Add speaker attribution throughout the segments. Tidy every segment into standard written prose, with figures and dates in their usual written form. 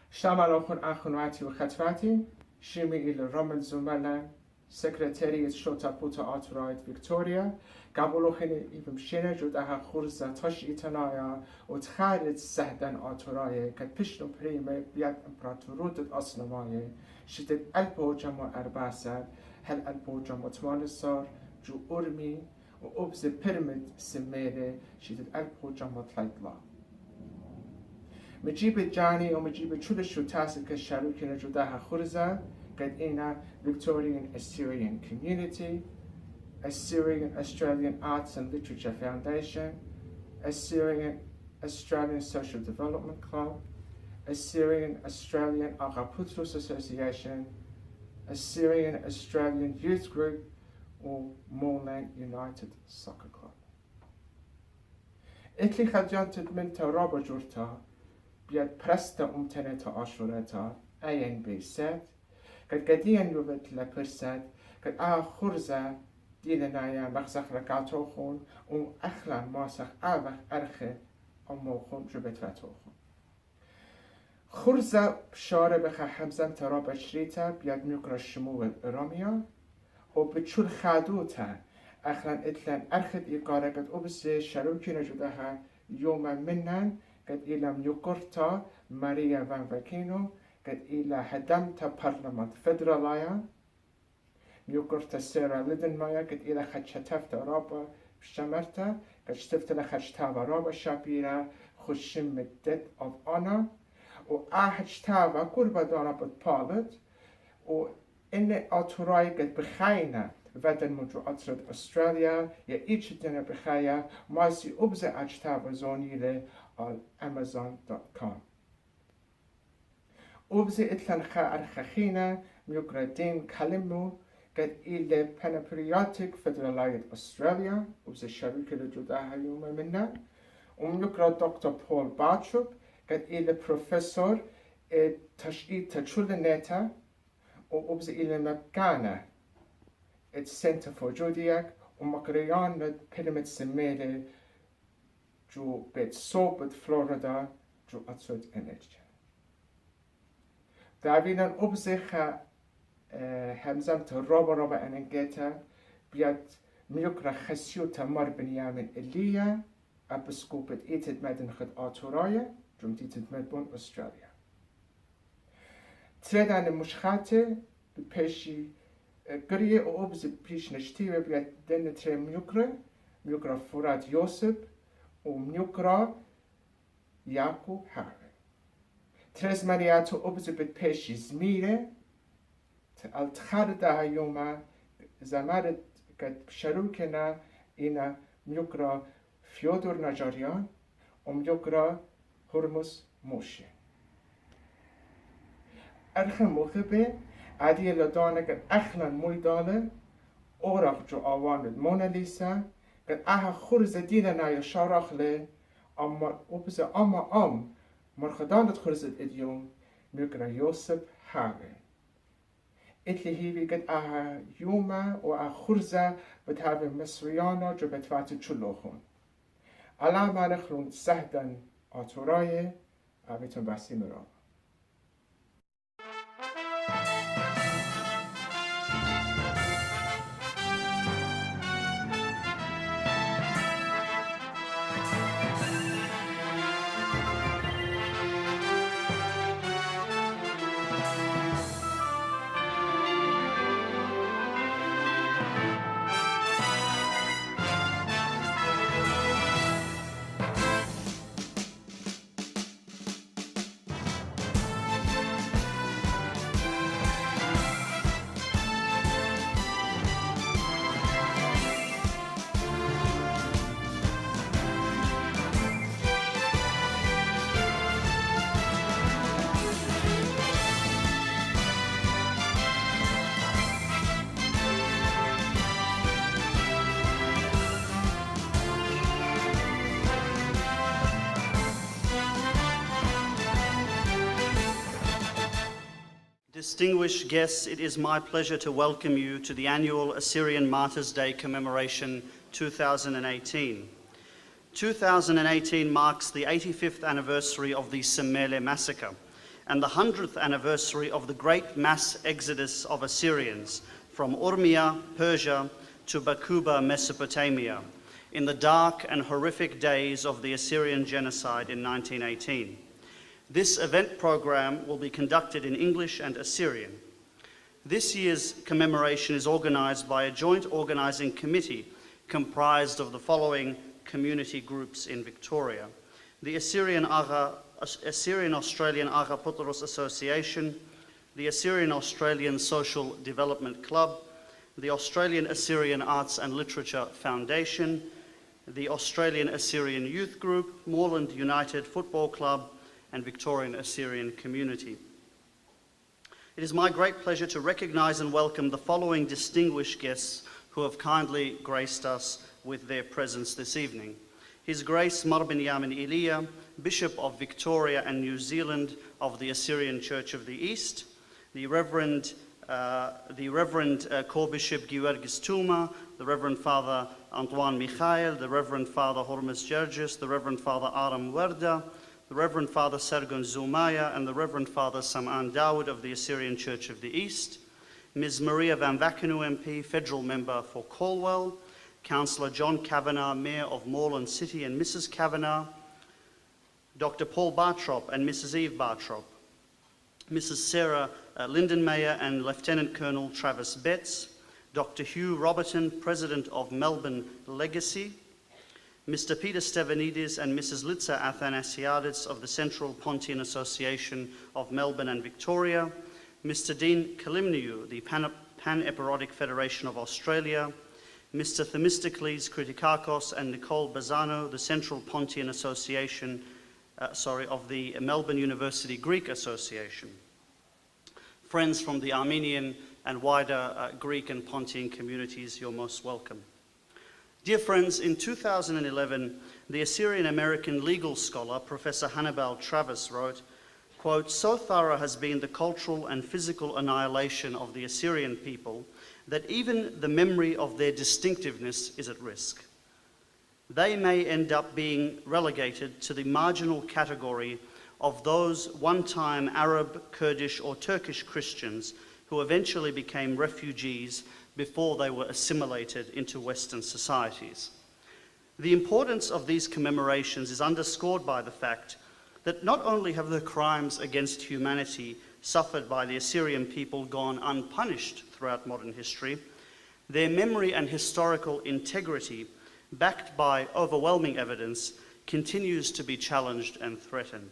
Speaker 1: شامل آخون آخونواتی و خطواتی شیمی ایل رامل زوملا سکرتریت شوتا پوتا آتورایت ویکتوریا قبولو خیلی ایبم شینه جوده ها خورزه تاش ایتنایا و تخارج سهدن آتورایه که پشنو پریمه بیاد امپراتورود اصنمایه شدت البو جمع ارباسر هل البو جمع تمانسار جو ارمی و ابز پرمد سميره شدت البو جمع تلايطلا مجيب جاني ومجيب چول شو تاسك الشاروكي نجودها خرزة قد إنا Victorian Assyrian Community, Assyrian Australian Arts and Literature Foundation, Assyrian Australian Social Development Club, Assyrian Australian Agaputros Association, Assyrian Australian Youth Group, or Moreland United Soccer Club. Itli khadjanted minta raba jurta بیاد پرست امتنت آشورتا این بیست که قدیان یوبت لپرست که خرزه دیل نایا مخزخ رکاتو خون اخلا ماسخ آوخ ارخه امو خون جوبت رتو خون خرزه شاره بخه حمزم ترا بشریتا بیاد میوکرا شمول رامیا و بچول خادوتا اخلا اتلان ارخد ایقاره قد اوبسه شروکی نجوده ها یوم منن قد إلى ميوكورتا ماريا فان فاكينو قد إلى هدمتا برلمان فدرالايا ميوكورتا سيرا لدن مايا قد إلى خدشتفتا رابا بشمرتا قد شتفت لخدشتاوا رابا شابيرا خشم الدد of honor و آهجتاوا قربا دانا بطالت و إن آتوراي قد بخاينة ودن مجو أطرد أستراليا يا إيش دنا بخايا ماسي أبزا أجتاوا زونيلي على amazon.com أبزي إتلان أرخخينا ميوغرادين كلمو قد إلى Patriotic Federalised Australia أبزي الشركة اللي جوداها يوم منا وميوغرا دكتور بول باتشوب قد إلى بروفيسور تشييد تشول نتا وأبزي إلى مبقانا Center for Judaic ومقريان بيراميد سميلي جو بيت صوبت فلوريدا جو أتصد إنرجي دعوينا أبزيخا همزم رابا أنجيتا بيات ميوكرا خسيوتا مار بنيامين إليا أبسكوبت إيتد مدن خد آتورايا جمتيتد مدبون أستراليا تريدان مشخاتي ببيشي قرية أوبز بيش نشتيوه بيات دن تري ميوكرا فرات يوسف وميوكرا ياكو هاري تريز مارياتو أوبز بيش زميرة التخاردها يوما زمارت قد شروكنا إنا ميوكرا فيودور نجاريان وميوكرا هرمز موشي أرخ مخبه عادي لدانه قد أخلا مويداله أورخ جو آواند موناليسا قد أها خرز دينا يا شارخ له أما أبزا أما مرخدانت خرزت اليوم ميوكرا يوسف هاغي إتلي هيوي قد أها يوما و خرزة بتهاوي مصريانا جو بتفاتي چلوخون على ما نخلون سهدن آتوراي أبيتون بحثي مرام
Speaker 2: Distinguished guests, it is my pleasure to welcome you to the annual Assyrian Martyrs' Day Commemoration 2018. 2018 marks the 85th anniversary of the Semele massacre, and the 100th anniversary of the great mass exodus of Assyrians from Urmia, Persia, to Bakuba, Mesopotamia, in the dark and horrific days of the Assyrian genocide in 1918. This event program will be conducted in English and Assyrian. This year's commemoration is organized by a joint organizing committee comprised of the following community groups in Victoria: the Assyrian Australian Agha Putros Association, the Assyrian Australian Social Development Club, the Australian Assyrian Arts and Literature Foundation, the Australian Assyrian Youth Group, Moreland United Football Club, and Victorian Assyrian Community. It is my great pleasure to recognise and welcome the following distinguished guests who have kindly graced us with their presence this evening. His Grace Mar Binyamin Elia, Bishop of Victoria and New Zealand of the Assyrian Church of the East, the Reverend Co-Bishop Georgis Tuma, the Reverend Father Antoine Michael, the Reverend Father Hormus Gergis, the Reverend Father Aram Werda, the Reverend Father Sergun Zumaya, and the Reverend Father Sam'an Dawood of the Assyrian Church of the East, Ms. Maria Van Vakenu MP, Federal Member for Calwell, Councillor John Kavanagh, Mayor of Moreland City, and Mrs. Kavanagh, Dr. Paul Bartrop and Mrs. Eve Bartrop, Mrs. Sarah Lindenmayer and Lieutenant Colonel Travis Betts, Dr. Hugh Roberton, President of Melbourne Legacy, Mr. Peter Stevanidis and Mrs. Litsa Athanasiadis of the Central Pontian Association of Melbourne and Victoria, Mr. Dean Kalimniu, the Pan-Epirotic Federation of Australia, Mr. Themistocles Kritikakos and Nicole Bazano, the Central Pontian Association, of the Melbourne University Greek Association. Friends from the Armenian and wider Greek and Pontian communities, you're most welcome. Dear friends, in 2011, the Assyrian-American legal scholar, Professor Hannibal Travis, wrote, quote, "So thorough has been the cultural and physical annihilation of the Assyrian people that even the memory of their distinctiveness is at risk. They may end up being relegated to the marginal category of those one-time Arab, Kurdish, or Turkish Christians who eventually became refugees before they were assimilated into Western societies. The importance of these commemorations is underscored by the fact that not only have the crimes against humanity suffered by the Assyrian people gone unpunished throughout modern history, their memory and historical integrity, backed by overwhelming evidence, continues to be challenged and threatened.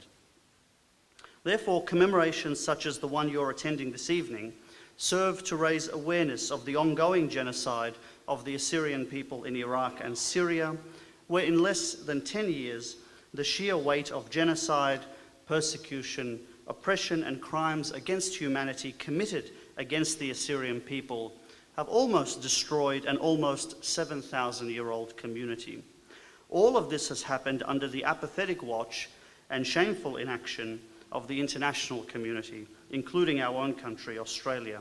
Speaker 2: Therefore, commemorations such as the one you're attending this evening serve to raise awareness of the ongoing genocide of the Assyrian people in Iraq and Syria, where in less than 10 years, the sheer weight of genocide, persecution, oppression, and crimes against humanity committed against the Assyrian people have almost destroyed an almost 7,000-year-old community. All of this has happened under the apathetic watch and shameful inaction of the international community, including our own country, Australia.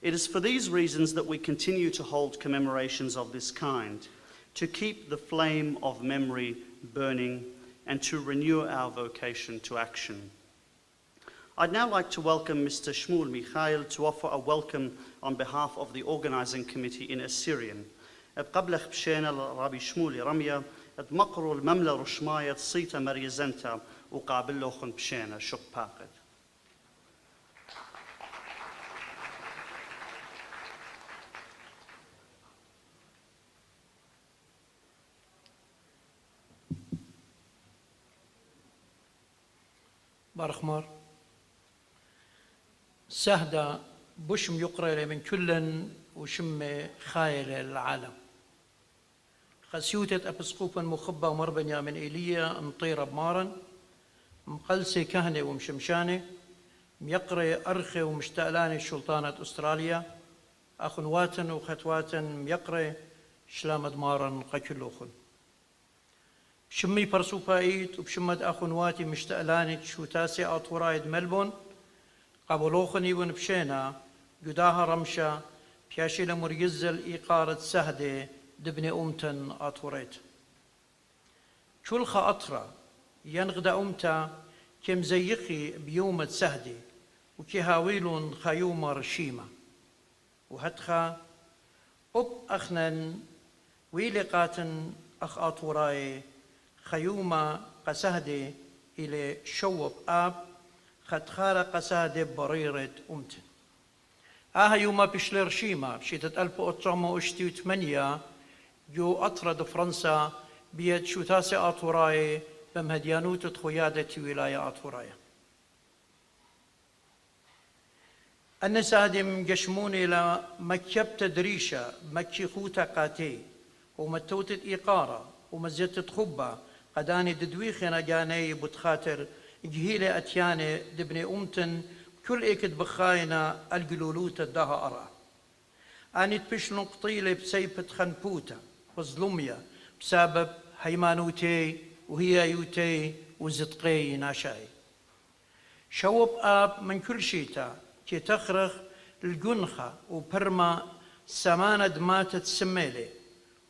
Speaker 2: It is for these reasons that we continue to hold commemorations of this kind, to keep the flame of memory burning and to renew our vocation to action. I'd now like to welcome Mr. Shmuel Mikhail to offer a welcome on behalf of the organizing committee in Assyrian. بقبلخ بشينا رابي شمولي رمية مقروا المملة رشماية صيتا مريزنتا وقابلوخن بشينا شق باقد.
Speaker 3: بارخمار سهدة بشم يقرأ من كل وشم خايل العالم خسيوتة أبسقوفا مخبة ومربنيا من إيليا مطيرة بمارن مقلسي كهنة ومشمشانة ميقرأ أرخي ومشتألاني سلطانة أستراليا أخنواتن وختواتن ميقرأ شلامد مارن قكلوخن شمي برسوبايت وبشمد أخنواتي مشتألاني شوتاسي أطورايد ملبون قابلوخني ونبشينا جداها رمشا بياشيلا مريزل إيقارة سهدة دبني أمتن أطوريت شلخة أطرة ينغد أمتا كم زيخي بيوم تسهدي وكي هاويلون خيوم رشيمة وهتخا أب أخنن ويلقاتن أخ أطوراي خيومة قسهدي إلى شوب آب خدخارة قسهدي بريرة أمتن يوما بشلر شيما بشيتة 1908 جو أطرد فرنسا بيد شوتاسي أطوراي بمهديانوت خيادة ولاية أطوراي النسادم قشموني لمكيب تدريشة مكي خوتا قاتي ومتوتت إيقارة ومزيتت خبة قداني ددويخنا جاني بتخاطر جهيلة أتياني دبني أمتن كل إيكد بخاينا القلولوت الدها أرى أني تبشلن قطيلة بسيبة خنبوتا وظلمية بسبب هيمانوتي وهي يوتي وزدقي ناشاي شوب آب من كل شيتا كي تخرخ الجنخة وبرما سماند ماتت سميلي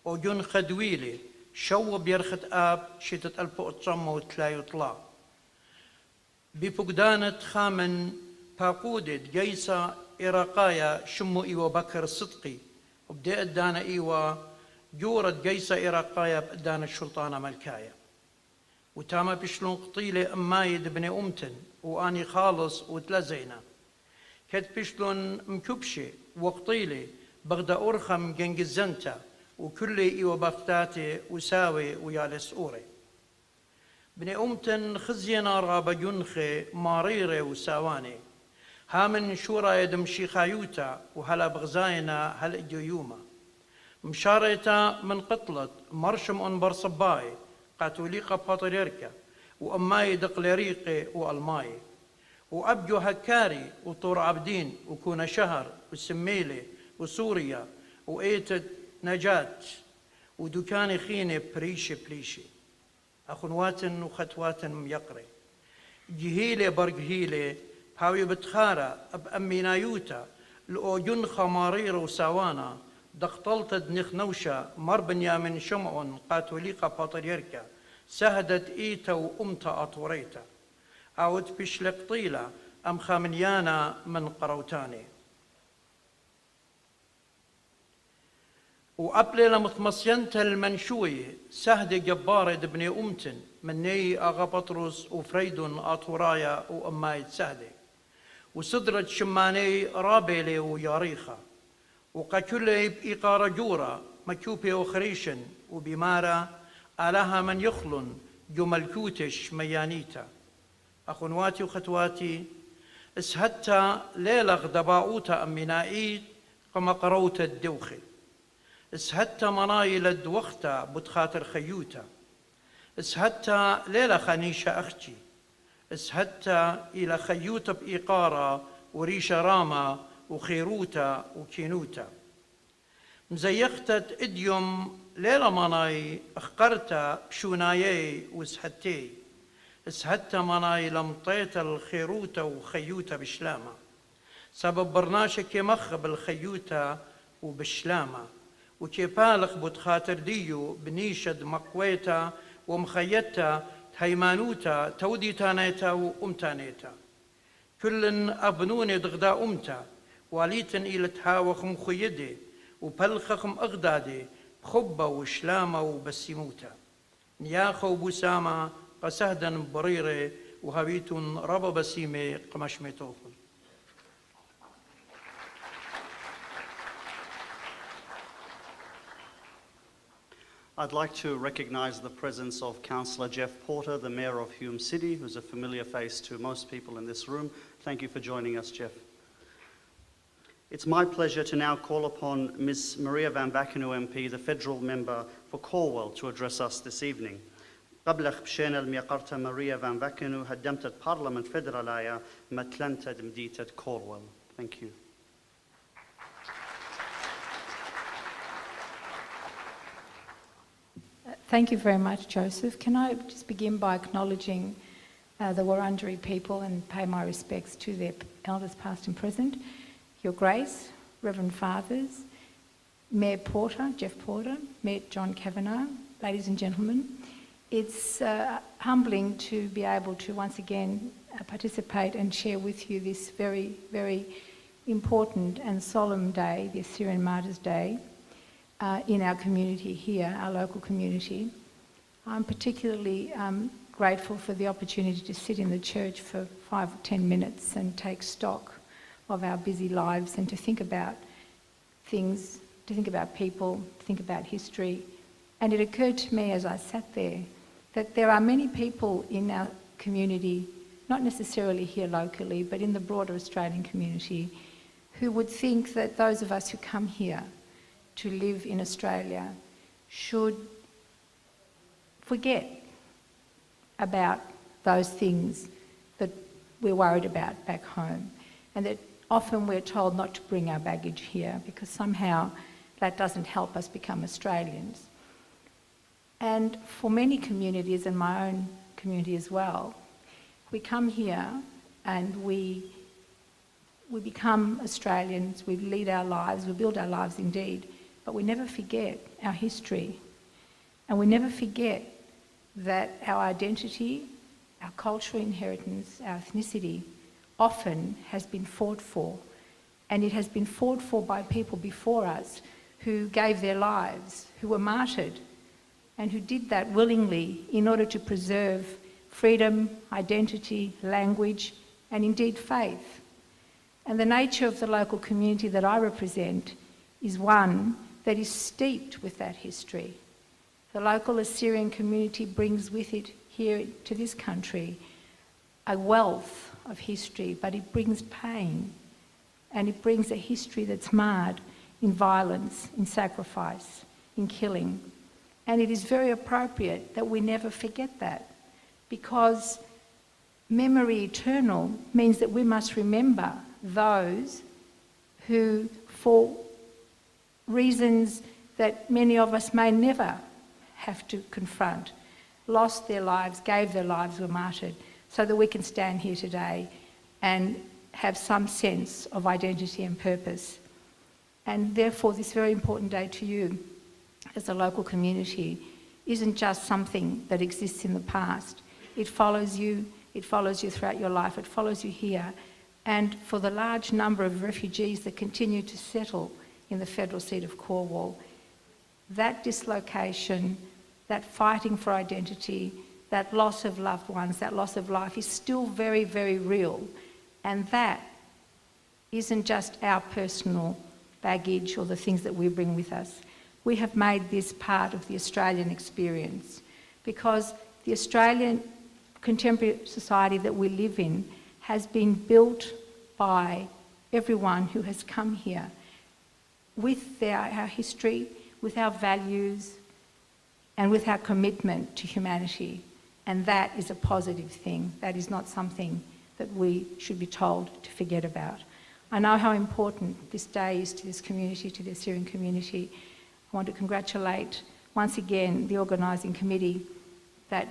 Speaker 3: وجنخة دويلي شوب يرخت آب شيتة 1903 بفقدانة خامن باقودة جيسة إراقايا شمو إيوا بكر الصدقي وبدأ دانا إيوا جورة جيسة إراقايا بدانا الشلطانة ملكايا وتاما بشلون قطيلة أمايد بن أمتن وآني خالص وتلزينا كت بشلون مكبشة وقطيلة بغدا أرخم جنجزنتا وكل إيوا بغتاتي وساوي ويالس أوري بن أمتن خزينا رابا جنخي ماريري وساواني هامن شورا يدم شيخايوتا وهلا بغزاينا هل إجيوما مشاريتا من قتلت مرشم أنبر صباي قاتوليقا باتريركا وأماي دقليريقي وألماي وأبجو هكاري وطور عبدين وكون شهر وسميلي وسوريا وإيتد نجاة ودكاني خيني بريشي بليشي أخنواتن وختواتن ميقري جهيلي برقهيلي هاوي بتخارة بأمينايوتا لأوجن خمارير وساوانا دقطلت دنخنوشا مربنيا من شمعون قاتوليقا باتريركا سهدت إيتا وأمتا أطوريتا أوت بشلق طيلة أم خامنيانا من قروتاني وأبلي لمتمصينتا المنشوية سهد جبارة دبني أمتن مني أغا بطرس وفريدون أطورايا وأمايد سهدي وصدرت شماني رابيلي وياريخا وقاكولي بإيقارة جورة مكوبي وخريشن وبمارة آلها من يخلن جملكوتش ميانيتا أخواتي وختواتي اسهدتا ليلغ دباؤوتا أمينائيد قم قروت الدوخي اسهدتا منايل الدوختا بتخاطر خيوتا اسهدتا ليلة خنيشة أختي اسهدتا إلى خيوتا بإيقارة وريشة راما وخيروتا وكينوتا مزيختت إديوم ليلة مناي أخقرتا بشونايي واسهدتي اسهدتا مناي لمطيتا الخيروتا وخيوتا بشلامة سبب برناشك يمخ بالخيوتا وبشلامة وكي بالغ بتخاطر ديو بنيشد مقويتا ومخيتا هيمانوتا تودي تانيتا وأمتانيتا كلن أبنوني دغدا أمتا واليتن إلى تهاوخ مخيدي وبلخخم أغدادي بخبة وشلامة وبسيموتا نياخو بسامة قسهدا بريري وهبيتن ربا بسيمي قمشميتوخن
Speaker 2: I'd like to recognise the presence of Councillor Jeff Porter, the Mayor of Hume City, who's a familiar face to most people in this room. Thank you for joining us, Jeff. It's my pleasure to now call upon Ms. Maria Van Vakenu MP, the Federal Member for Cornwall, to address us this evening. قبلك بشينا الميقرتا ماريا فان فاكنو هدمت بارلمان فيدرالايا متلنتا دمديتا كورنوال. Thank you.
Speaker 4: Thank you very much, Joseph. Can I just begin by acknowledging the Wurundjeri people and pay my respects to their elders past and present, Your Grace, Reverend Fathers, Mayor Porter, Jeff Porter, Mayor John Kavanagh, ladies and gentlemen, It's humbling to be able to once again participate and share with you this very, very important and solemn day, the Assyrian Martyrs' Day, in our community here, our local community. I'm particularly grateful for the opportunity to sit in the church for 5 or 10 minutes and take stock of our busy lives and to think about things, to think about people, to think about history. And it occurred to me as I sat there that there are many people in our community, not necessarily here locally, but in the broader Australian community, who would think that those of us who come here to live in Australia should forget about those things that we're worried about back home, and that often we're told not to bring our baggage here because somehow that doesn't help us become Australians. And for many communities, and my own community as well, we come here and we become Australians, we lead our lives, we build our lives indeed, but we never forget our history. And we never forget that our identity, our cultural inheritance, our ethnicity often has been fought for. And it has been fought for by people before us who gave their lives, who were martyred, and who did that willingly in order to preserve freedom, identity, language, and indeed faith. And the nature of the local community that I represent is one that is steeped with that history. The local Assyrian community brings with it here to this country a wealth of history, but it brings pain, and it brings a history that's marred in violence, in sacrifice, in killing. And it is very appropriate that we never forget that, because memory eternal means that we must remember those who, for reasons that many of us may never have to confront, lost their lives, gave their lives, were martyred, so that we can stand here today and have some sense of identity and purpose. And therefore, this very important day to you as a local community isn't just something that exists in the past. It follows you throughout your life, it follows you here. And for the large number of refugees that continue to settle in the federal seat of Cornwall, that dislocation, that fighting for identity, that loss of loved ones, that loss of life is still very, very real. And that isn't just our personal baggage or the things that we bring with us. We have made this part of the Australian experience, because the Australian contemporary society that we live in has been built by everyone who has come here with our history, with our values, and with our commitment to humanity. And that is a positive thing. That is not something that we should be told to forget about. I know how important this day is to this community, to the Assyrian community. I want to congratulate once again the organising committee that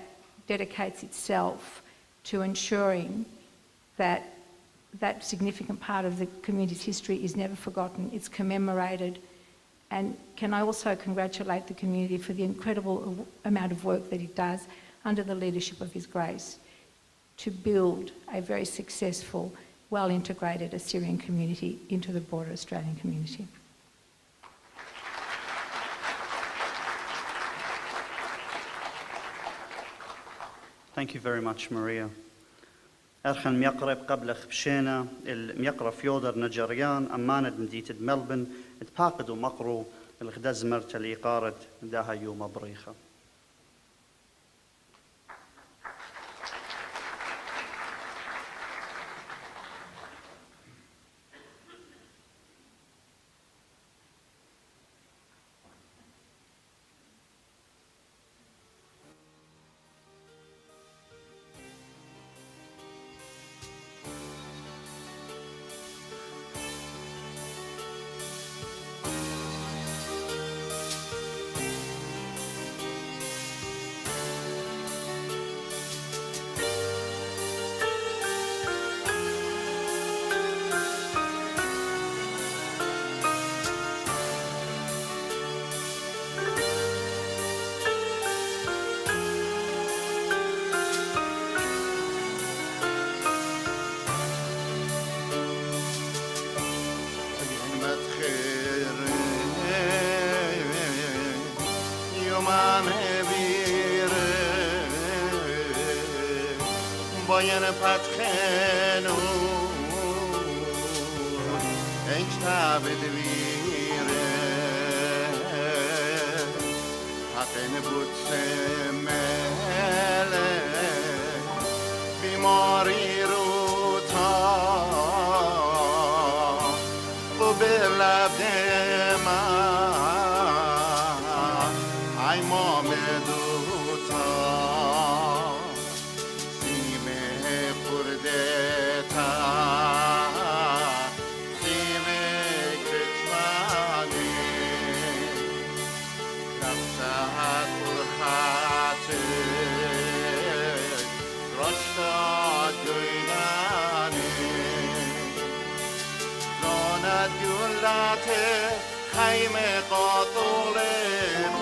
Speaker 4: dedicates itself to ensuring that that significant part of the community's history is never forgotten, it's commemorated. And can I also congratulate the community for the incredible amount of work that it does under the leadership of His Grace to build a very successful, well-integrated Assyrian community into the broader Australian community.
Speaker 2: Thank you very much, Maria. أرخن ميقرب قبل خبشينا الميقرب فيودر نجريان أمانة مدينة ملبن اتباقدوا مقرو الغداز مرتلي قارد داها يوم بريخة.
Speaker 5: Goyen Patchenu, Engstabe de Vire, Paten Butsemele, Bimori Ruta, Bubilla Dema, I Momeduta. خیمه قاطوله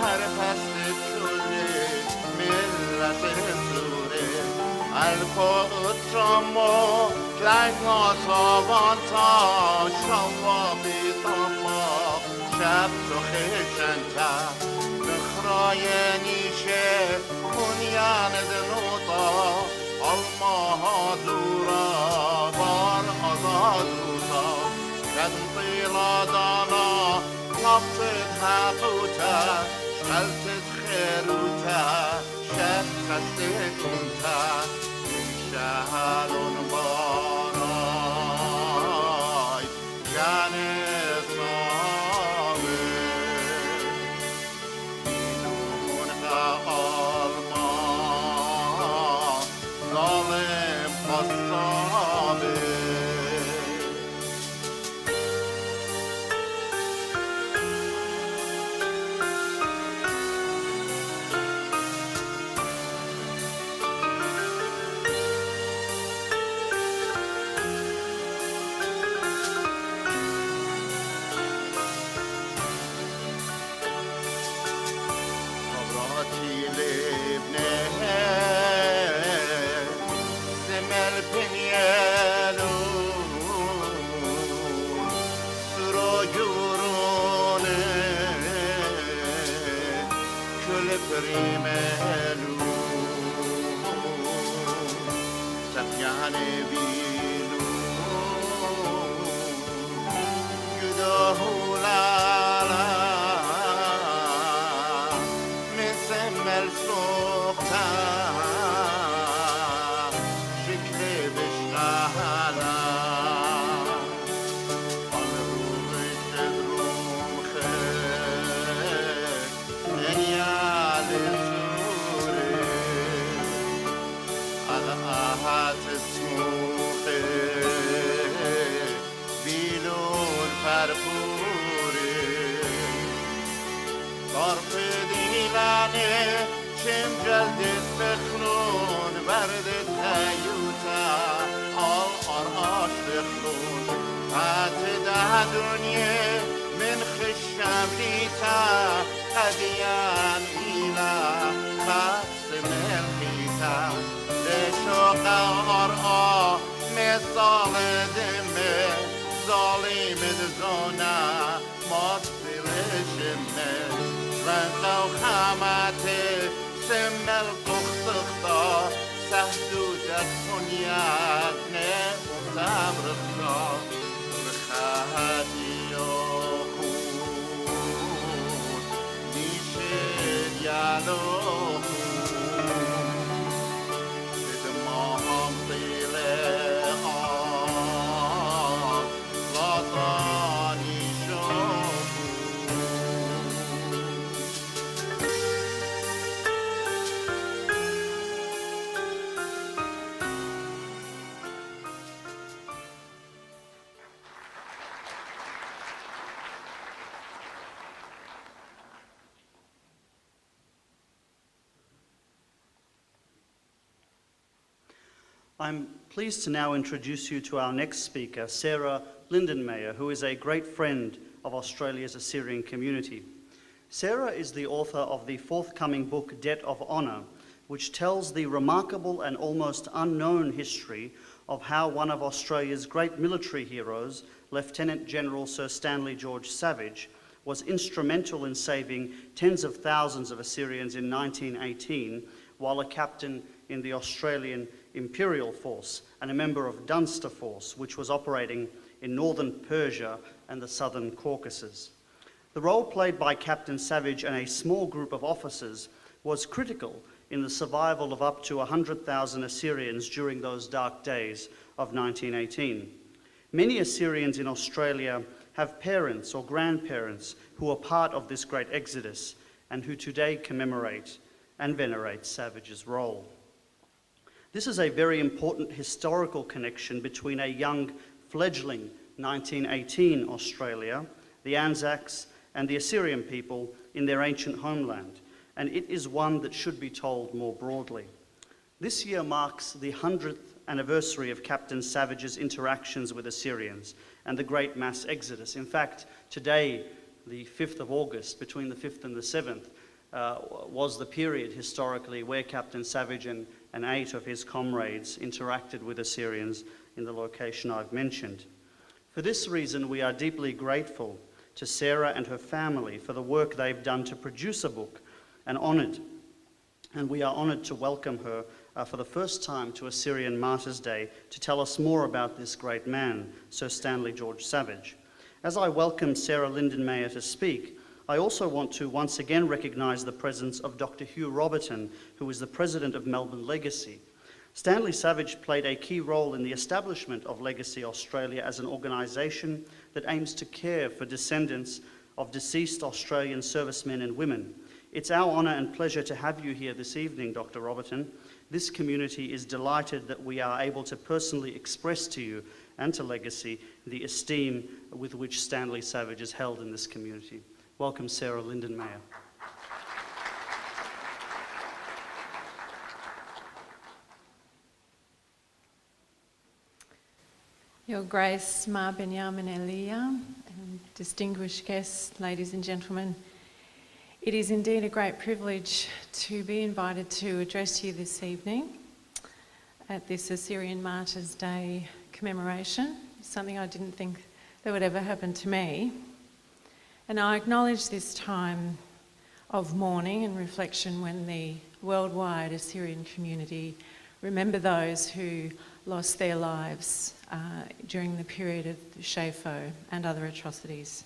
Speaker 5: پر پست کله ملت سوره الفاظ شما کلنگ آسابان تا شما بیتاما شب تو خشنتا نخرای نیشه کنیان دنوتا الماها دورا بار آزادوتا كنطيرة دانا نبطت حقوتا شغلتت خيروتا شخصت كنتا من شهر باراي جانب نامي بدون قلما ظالم قصابي
Speaker 2: I'm pleased to now introduce you to our next speaker, Sarah Lindenmayer, who is a great friend of Australia's Assyrian community. Sarah is the author of the forthcoming book, Debt of Honour, which tells the remarkable and almost unknown history of how one of Australia's great military heroes, Lieutenant General Sir Stanley George Savage, was instrumental in saving tens of thousands of Assyrians in 1918 while a captain in the Australian imperial force and a member of Dunster Force, which was operating in northern Persia and the southern Caucasus. The role played by Captain Savage and a small group of officers was critical in the survival of up to 100,000 Assyrians during those dark days of 1918. Many Assyrians in Australia have parents or grandparents who are part of this great exodus and who today commemorate and venerate Savage's role. This is a very important historical connection between a young, fledgling 1918 Australia, the Anzacs, and the Assyrian people in their ancient homeland, and it is one that should be told more broadly. This year marks the 100th anniversary of Captain Savage's interactions with Assyrians and the Great Mass Exodus. In fact, today, the 5th of August, between the 5th and the 7th, was the period historically where Captain Savage and 8 of his comrades interacted with Assyrians in the location I've mentioned. For this reason, we are deeply grateful to Sarah and her family for the work they've done to produce a book, and we are honoured to welcome her for the first time to Assyrian Martyrs Day to tell us more about this great man, Sir Stanley George Savage. As I welcome Sarah Lindenmayer to speak, I also want to once again recognise the presence of Dr. Hugh Roberton, who is the president of Melbourne Legacy. Stanley Savage played a key role in the establishment of Legacy Australia as an organisation that aims to care for descendants of deceased Australian servicemen and women. It's our honour and pleasure to have you here this evening, Dr. Roberton. This community is delighted that we are able to personally express to you and to Legacy the esteem with which Stanley Savage is held in this community. Welcome, Sarah Lindenmayer.
Speaker 6: Your Grace, Ma Benjamin Elia, and distinguished guests, ladies and gentlemen, it is indeed a great privilege to be invited to address you this evening at this Assyrian Martyrs Day commemoration, something I didn't think that would ever happen to me. And I acknowledge this time of mourning and reflection when the worldwide Assyrian community remember those who lost their lives during the period of the Shafo and other atrocities.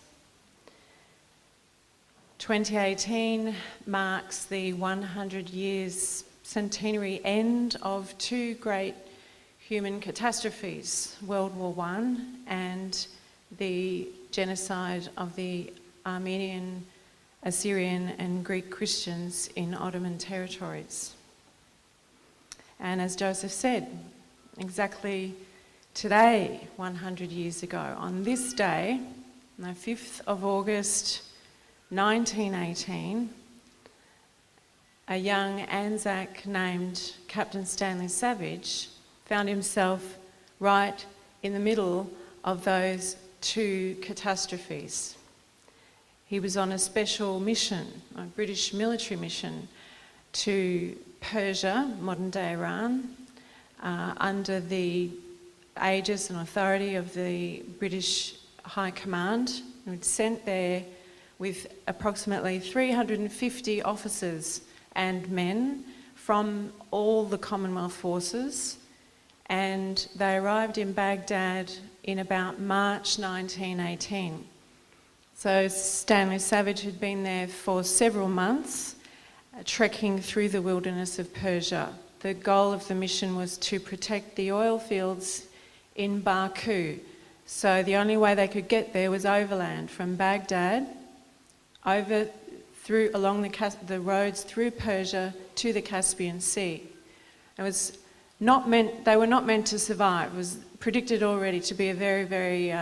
Speaker 6: 2018 marks the 100 years centenary end of two great human catastrophes, World War I and the genocide of the Armenian, Assyrian and Greek Christians in Ottoman territories. And as Joseph said, exactly today, 100 years ago, on this day, the 5th of August 1918, a young Anzac named Captain Stanley Savage found himself right in the middle of those two catastrophes. He was on a special mission, a British military mission, to Persia, modern-day Iran, under the aegis and authority of the British High Command. He was sent there with approximately 350 officers and men from all the Commonwealth forces, and they arrived in Baghdad in about March 1918. So Stanley Savage had been there for several months, trekking through the wilderness of Persia. The goal of the mission was to protect the oil fields in Baku. So the only way they could get there was overland from Baghdad, along the roads through Persia to the Caspian Sea. They were not meant to survive. It was predicted already to be a very, very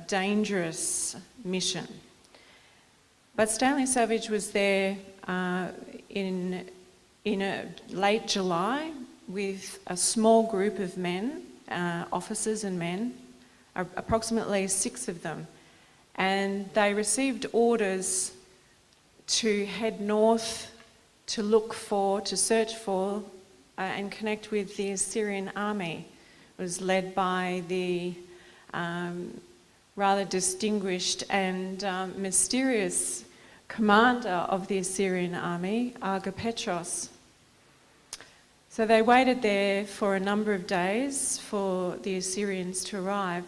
Speaker 6: dangerous mission. But Stanley Savage was there in late July with a small group of men, officers and men, approximately 6 of them, and they received orders to head north to search for and connect with the Assyrian army. It was led by the rather distinguished and mysterious commander of the Assyrian army, Agapetros. So they waited there for a number of days for the Assyrians to arrive.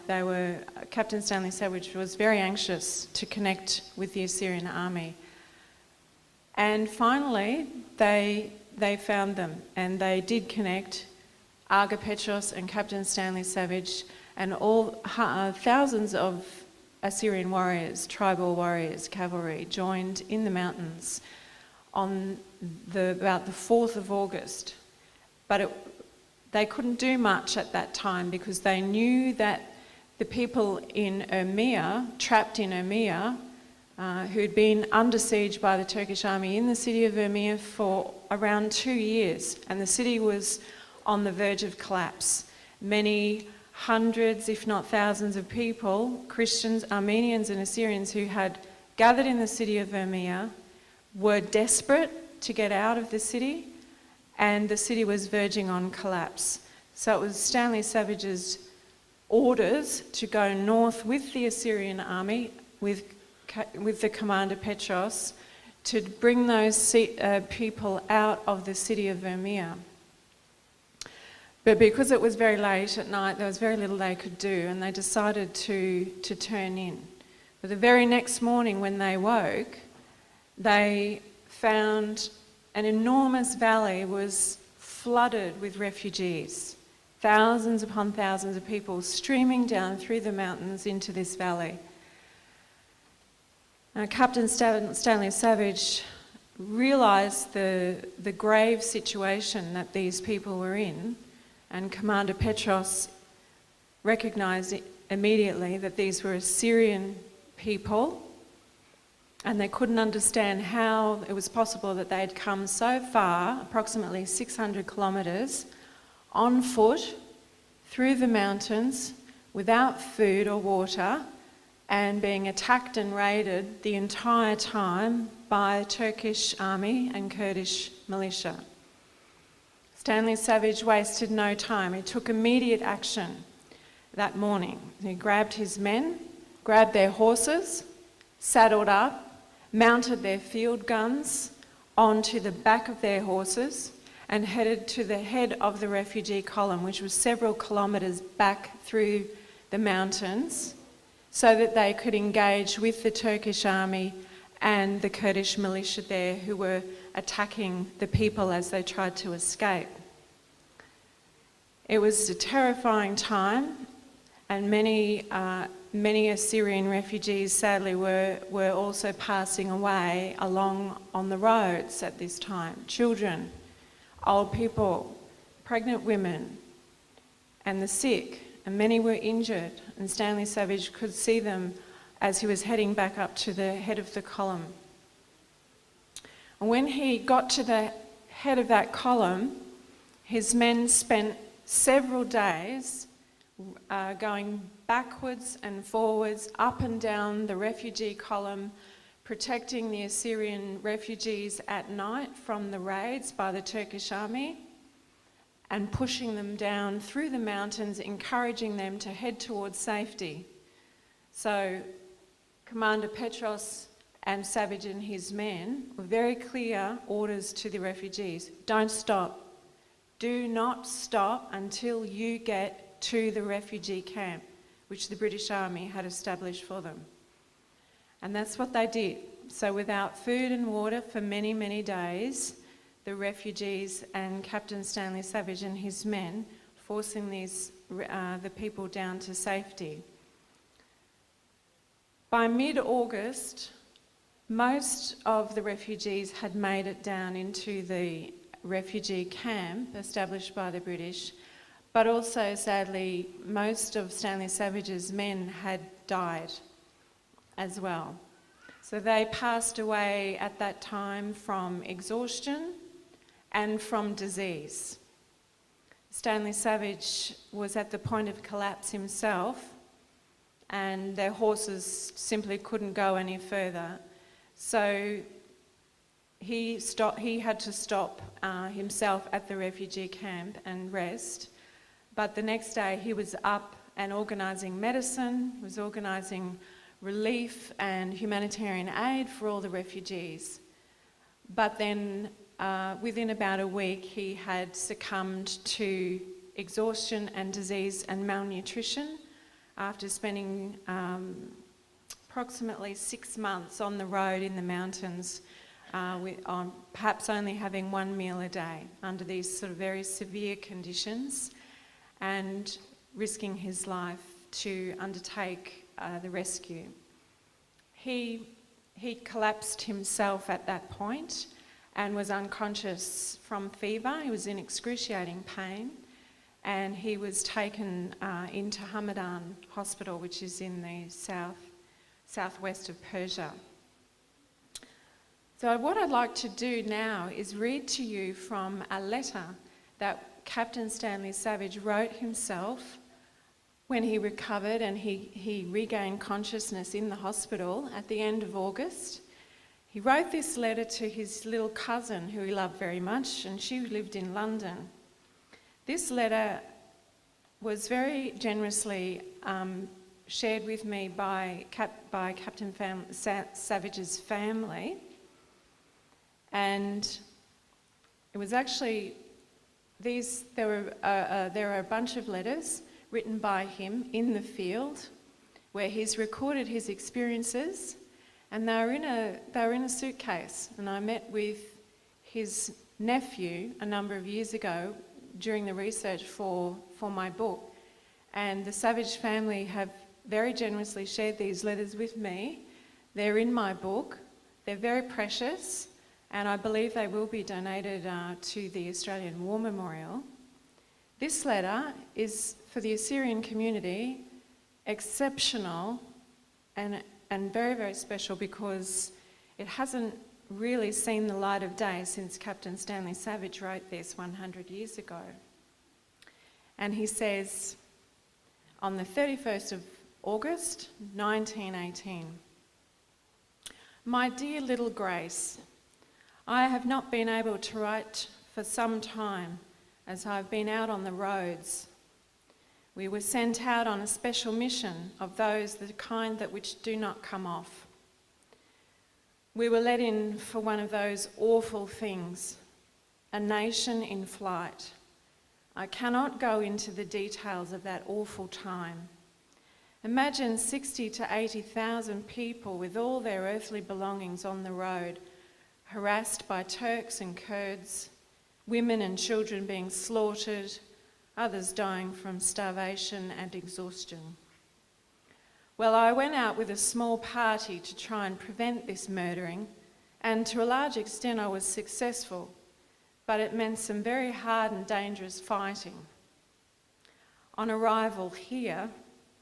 Speaker 6: Captain Stanley Savage was very anxious to connect with the Assyrian army. And finally, they found them, and they did connect. Aga Petros and Captain Stanley Savage and all thousands of Assyrian warriors, tribal warriors, cavalry, joined in the mountains on about the 4th of August. But they couldn't do much at that time because they knew that the people in Urmia, trapped in Urmia, who'd been under siege by the Turkish army in the city of Urmia for around 2 years, and the city was on the verge of collapse. Many hundreds, if not thousands of people, Christians, Armenians and Assyrians who had gathered in the city of Urmia, were desperate to get out of the city, and the city was verging on collapse. So it was Stanley Savage's orders to go north with the Assyrian army, with the commander Petros, to bring those people out of the city of Urmia. But because it was very late at night, there was very little they could do, and they decided to turn in. But the very next morning when they woke, they found an enormous valley was flooded with refugees. Thousands upon thousands of people streaming down through the mountains into this valley. Captain Stanley Savage realised the grave situation that these people were in, and Commander Petros recognised immediately that these were Assyrian people, and they couldn't understand how it was possible that they had come so far, approximately 600 kilometres, on foot, through the mountains, without food or water, and being attacked and raided the entire time by Turkish army and Kurdish militia. Stanley Savage wasted no time. He took immediate action that morning. He grabbed his men, grabbed their horses, saddled up, mounted their field guns onto the back of their horses, and headed to the head of the refugee column, which was several kilometres back through the mountains, so that they could engage with the Turkish army and the Kurdish militia there who were attacking the people as they tried to escape. It was a terrifying time, and many Assyrian refugees sadly were also passing away along on the roads at this time. Children, old people, pregnant women, and the sick, and many were injured, and Stanley Savage could see them as he was heading back up to the head of the column. And when he got to the head of that column, his men spent several days going backwards and forwards, up and down the refugee column, protecting the Assyrian refugees at night from the raids by the Turkish army, and pushing them down through the mountains, encouraging them to head towards safety. So Commander Petros and Savage and his men were very clear orders to the refugees: don't stop. Do not stop until you get to the refugee camp, which the British Army had established for them. And that's what they did. So without food and water for many, many days, the refugees and Captain Stanley Savage and his men forcing the people down to safety. By mid-August, most of the refugees had made it down into the refugee camp established by the British, but also, sadly, most of Stanley Savage's men had died as well. So they passed away at that time from exhaustion and from disease. Stanley Savage was at the point of collapse himself, and their horses simply couldn't go any further. So he had to stop himself at the refugee camp and rest. But the next day he was up and organising medicine, was organising relief and humanitarian aid for all the refugees. But then within about a week, he had succumbed to exhaustion and disease and malnutrition after spending approximately 6 months on the road in the mountains, perhaps only having one meal a day under these sort of very severe conditions, and risking his life to undertake the rescue. He collapsed himself at that point and was unconscious from fever. He was in excruciating pain, and he was taken into Hamadan Hospital, which is in the southwest of Persia. So what I'd like to do now is read to you from a letter that Captain Stanley Savage wrote himself when he recovered and he regained consciousness in the hospital at the end of August. He wrote this letter to his little cousin, who he loved very much, and she lived in London. This letter was very generously shared with me by Captain Savage's family, and it was actually there are a bunch of letters written by him in the field where he's recorded his experiences, and they were in a suitcase. And I met with his nephew a number of years ago during the research for my book, and the Savage family have very generously shared these letters with me. They're in my book. They're very precious, and I believe they will be donated to the Australian War Memorial. This letter is, for the Assyrian community, exceptional and very, very special, because it hasn't really seen the light of day since Captain Stanley Savage wrote this 100 years ago. And he says, on the 31st of August 1918, "My dear little Grace, I have not been able to write for some time, as I've been out on the roads. We were sent out on a special mission of those, the kind that which do not come off. We were let in for one of those awful things, a nation in flight. I cannot go into the details of that awful time. Imagine 60 to 80,000 people with all their earthly belongings on the road, harassed by Turks and Kurds, women and children being slaughtered, others dying from starvation and exhaustion. Well, I went out with a small party to try and prevent this murdering, and to a large extent I was successful, but it meant some very hard and dangerous fighting. On arrival here,"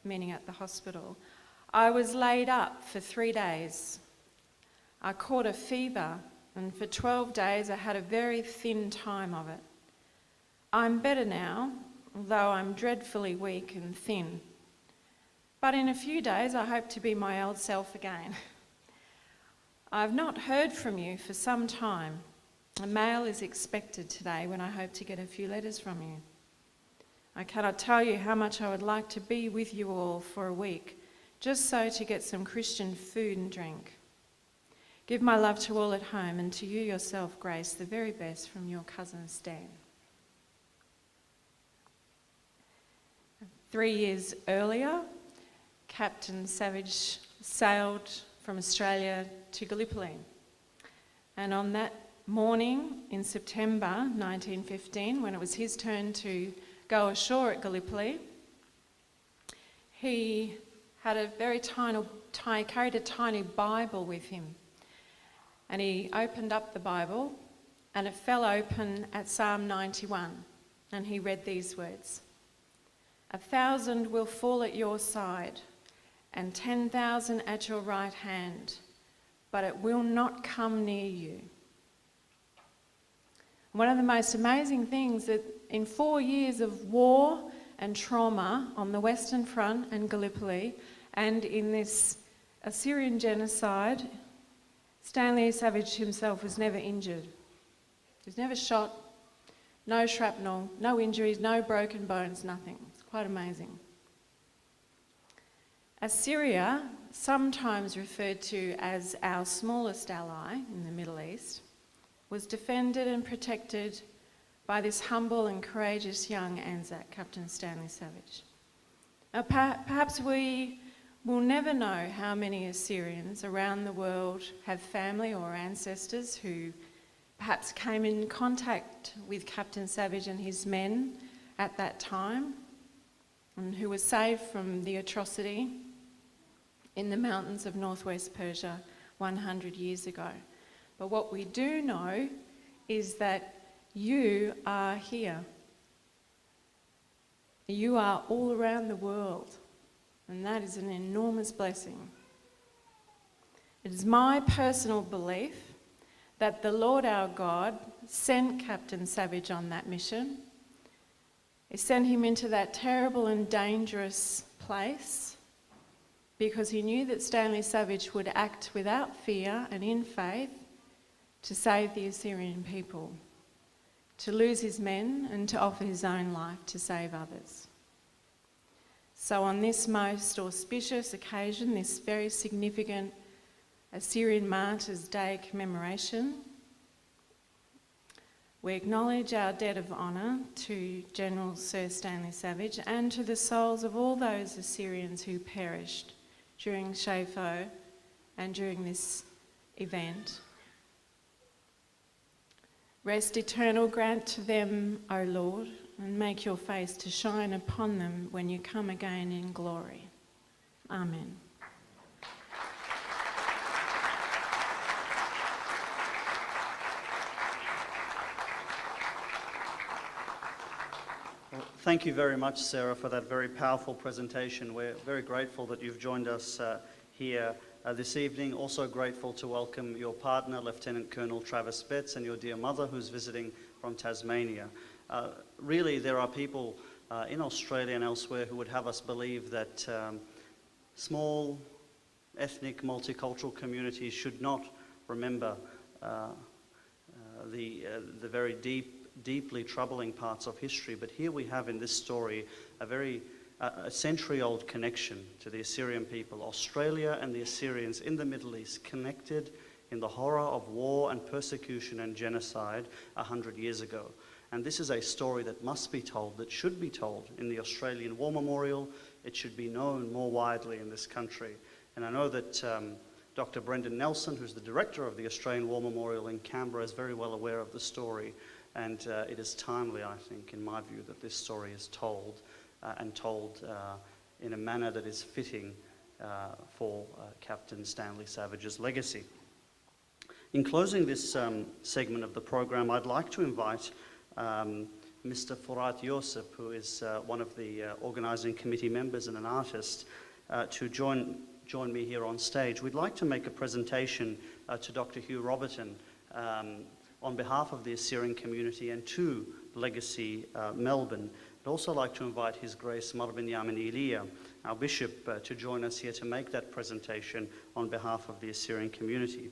Speaker 6: meaning at the hospital, "I was laid up for 3 days. I caught a fever, and for 12 days I had a very thin time of it. I'm better now, although I'm dreadfully weak and thin. But in a few days I hope to be my old self again. I've not heard from you for some time. A mail is expected today, when I hope to get a few letters from you. I cannot tell you how much I would like to be with you all for a week, just so to get some Christian food and drink. Give my love to all at home, and to you yourself, Grace, the very best, from your cousin Stan." 3 years earlier, Captain Savage sailed from Australia to Gallipoli. And on that morning in September 1915, when it was his turn to go ashore at Gallipoli, he had a very carried a tiny Bible with him. And he opened up the Bible, and it fell open at Psalm 91, and he read these words: "1,000 will fall at your side, and 10,000 at your right hand, but it will not come near you." One of the most amazing things that in 4 years of war and trauma on the Western Front and Gallipoli, and in this Assyrian genocide, Stanley Savage himself was never injured. He was never shot, no shrapnel, no injuries, no broken bones, nothing. It's quite amazing. Assyria, sometimes referred to as our smallest ally in the Middle East, was defended and protected by this humble and courageous young Anzac, Captain Stanley Savage. Now, perhaps we will never know how many Assyrians around the world have family or ancestors who perhaps came in contact with Captain Savage and his men at that time, and who were saved from the atrocity in the mountains of northwest Persia 100 years ago. But what we do know is that you are here. You are all around the world, and that is an enormous blessing. It is my personal belief that the Lord our God sent Captain Savage on that mission. He sent him into that terrible and dangerous place because he knew that Stanley Savage would act without fear and in faith to save the Assyrian people, to lose his men and to offer his own life to save others. So on this most auspicious occasion, this very significant Assyrian Martyrs' Day commemoration, we acknowledge our debt of honour to General Sir Stanley Savage and to the souls of all those Assyrians who perished during Shafo and during this event. Rest eternal grant to them, O Lord, and make your face to shine upon them when you come again in glory. Amen.
Speaker 2: Well, thank you very much, Sarah, for that very powerful presentation. We're very grateful that you've joined us here this evening. Also grateful to welcome your partner, Lieutenant Colonel Travis Betts, and your dear mother, who's visiting from Tasmania. Really, there are people in Australia and elsewhere who would have us believe that small, ethnic, multicultural communities should not remember the very deeply troubling parts of history. But here we have in this story a century-old connection to the Assyrian people. Australia and the Assyrians in the Middle East connected in the horror of war and persecution and genocide 100 years ago. And this is a story that must be told, that should be told in the Australian War Memorial. It should be known more widely in this country. And I know that Dr. Brendan Nelson, who's the director of the Australian War Memorial in Canberra, is very well aware of the story. And it is timely, I think, in my view, that this story is told and told in a manner that is fitting for Captain Stanley Savage's legacy. In closing this segment of the program, I'd like to invite Mr. Furat Yosef, who is one of the organising committee members and an artist, to join me here on stage. We'd like to make a presentation to Dr. Hugh Roberton on behalf of the Assyrian community and to Legacy Melbourne. I'd also like to invite His Grace Mar Binyamin Elia, our Bishop, to join us here to make that presentation on behalf of the Assyrian community.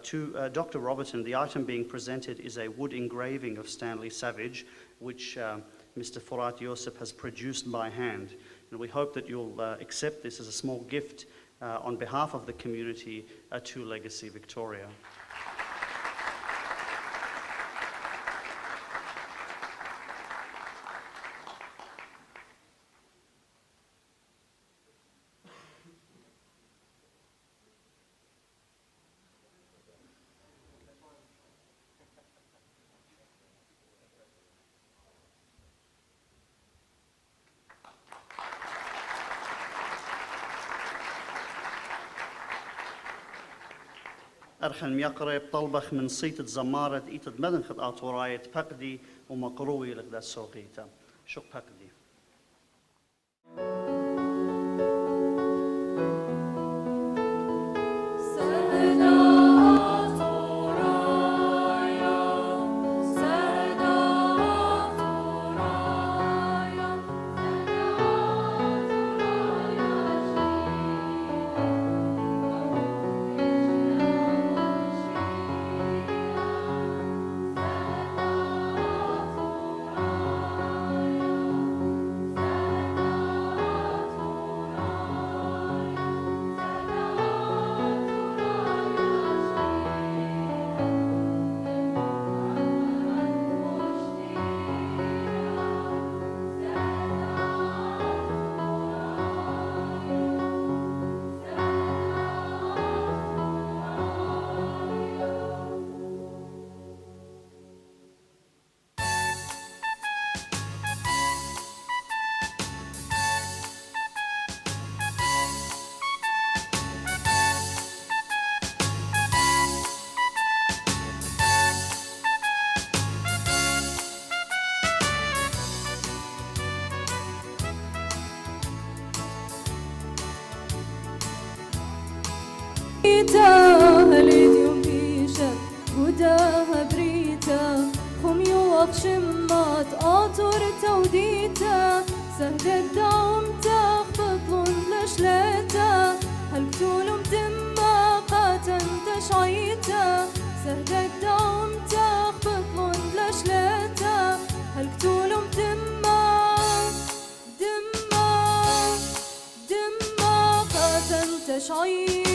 Speaker 2: To Dr. Roberton, the item being presented is a wood engraving of Stanley Savage, which Mr. Furat Yosef has produced by hand. And we hope that you'll accept this as a small gift on behalf of the community to Legacy Victoria. أرحل ميقرب طلبخ من صيت زمارة إيتد مدن خد آتوراية بقدي ومقروي لك دا سوقيتا شق بقدي
Speaker 7: اليوم بيشك وداها بريتا خم يوف شمات آطور توديتا سهدك دعمتا خبطلون لشلتا هالكتولم تما قاتن تشعيتا سهدك دعمتا خبطلون لشلتا هالكتولم تما قاتن تشعيتا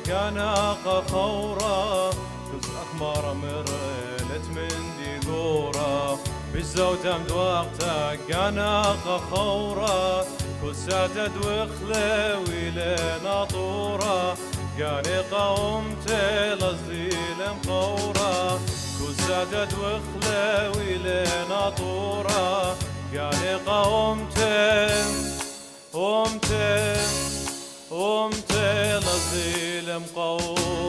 Speaker 8: كناقة خورة كس أخمر مرلت من ديقورة بالزودة مدوقتها كناقة خورة كس عدد وخلوي لناطورة كاني قومت لصديل مقورة كس عدد وخلوي لناطورة كاني قومت لصديل مقورة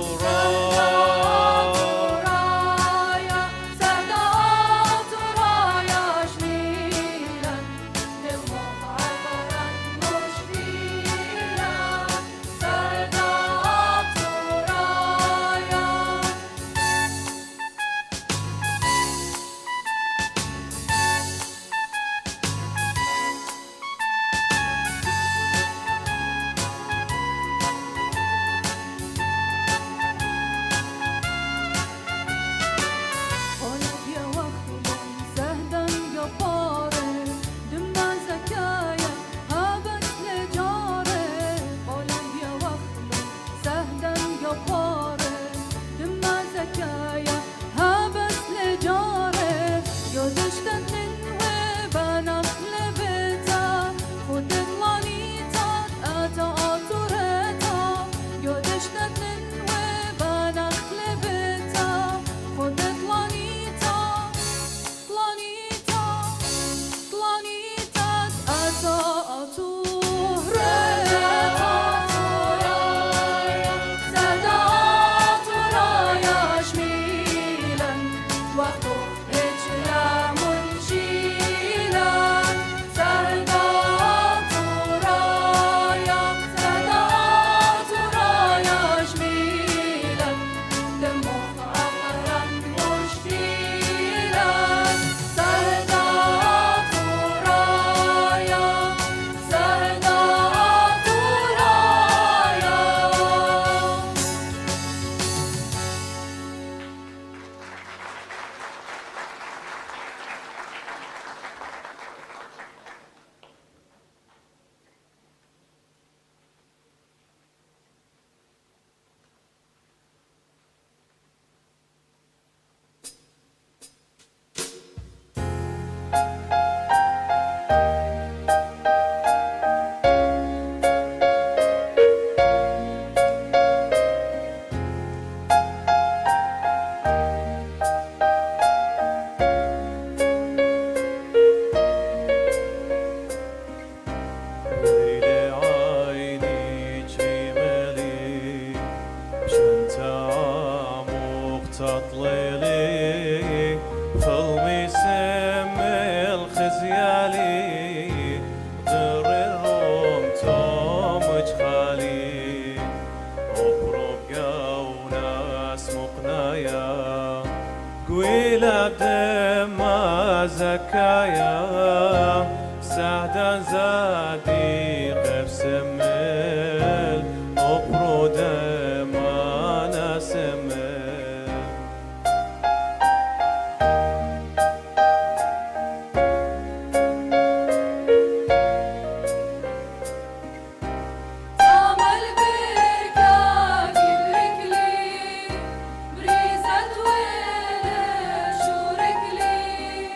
Speaker 7: بريزة ويلة شورك لي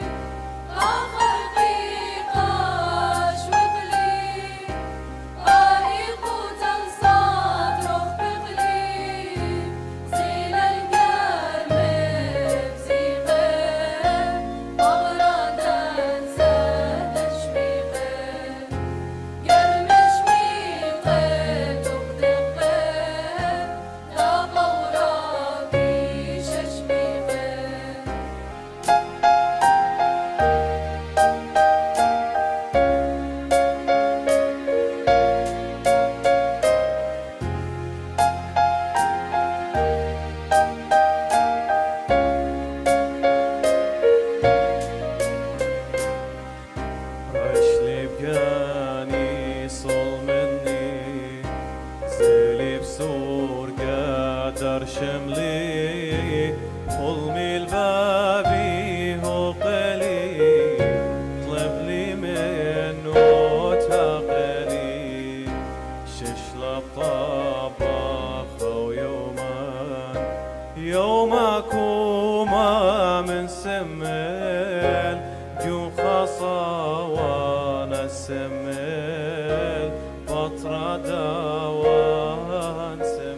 Speaker 8: من سمل جو خصوان السمل بطرة دوان سمل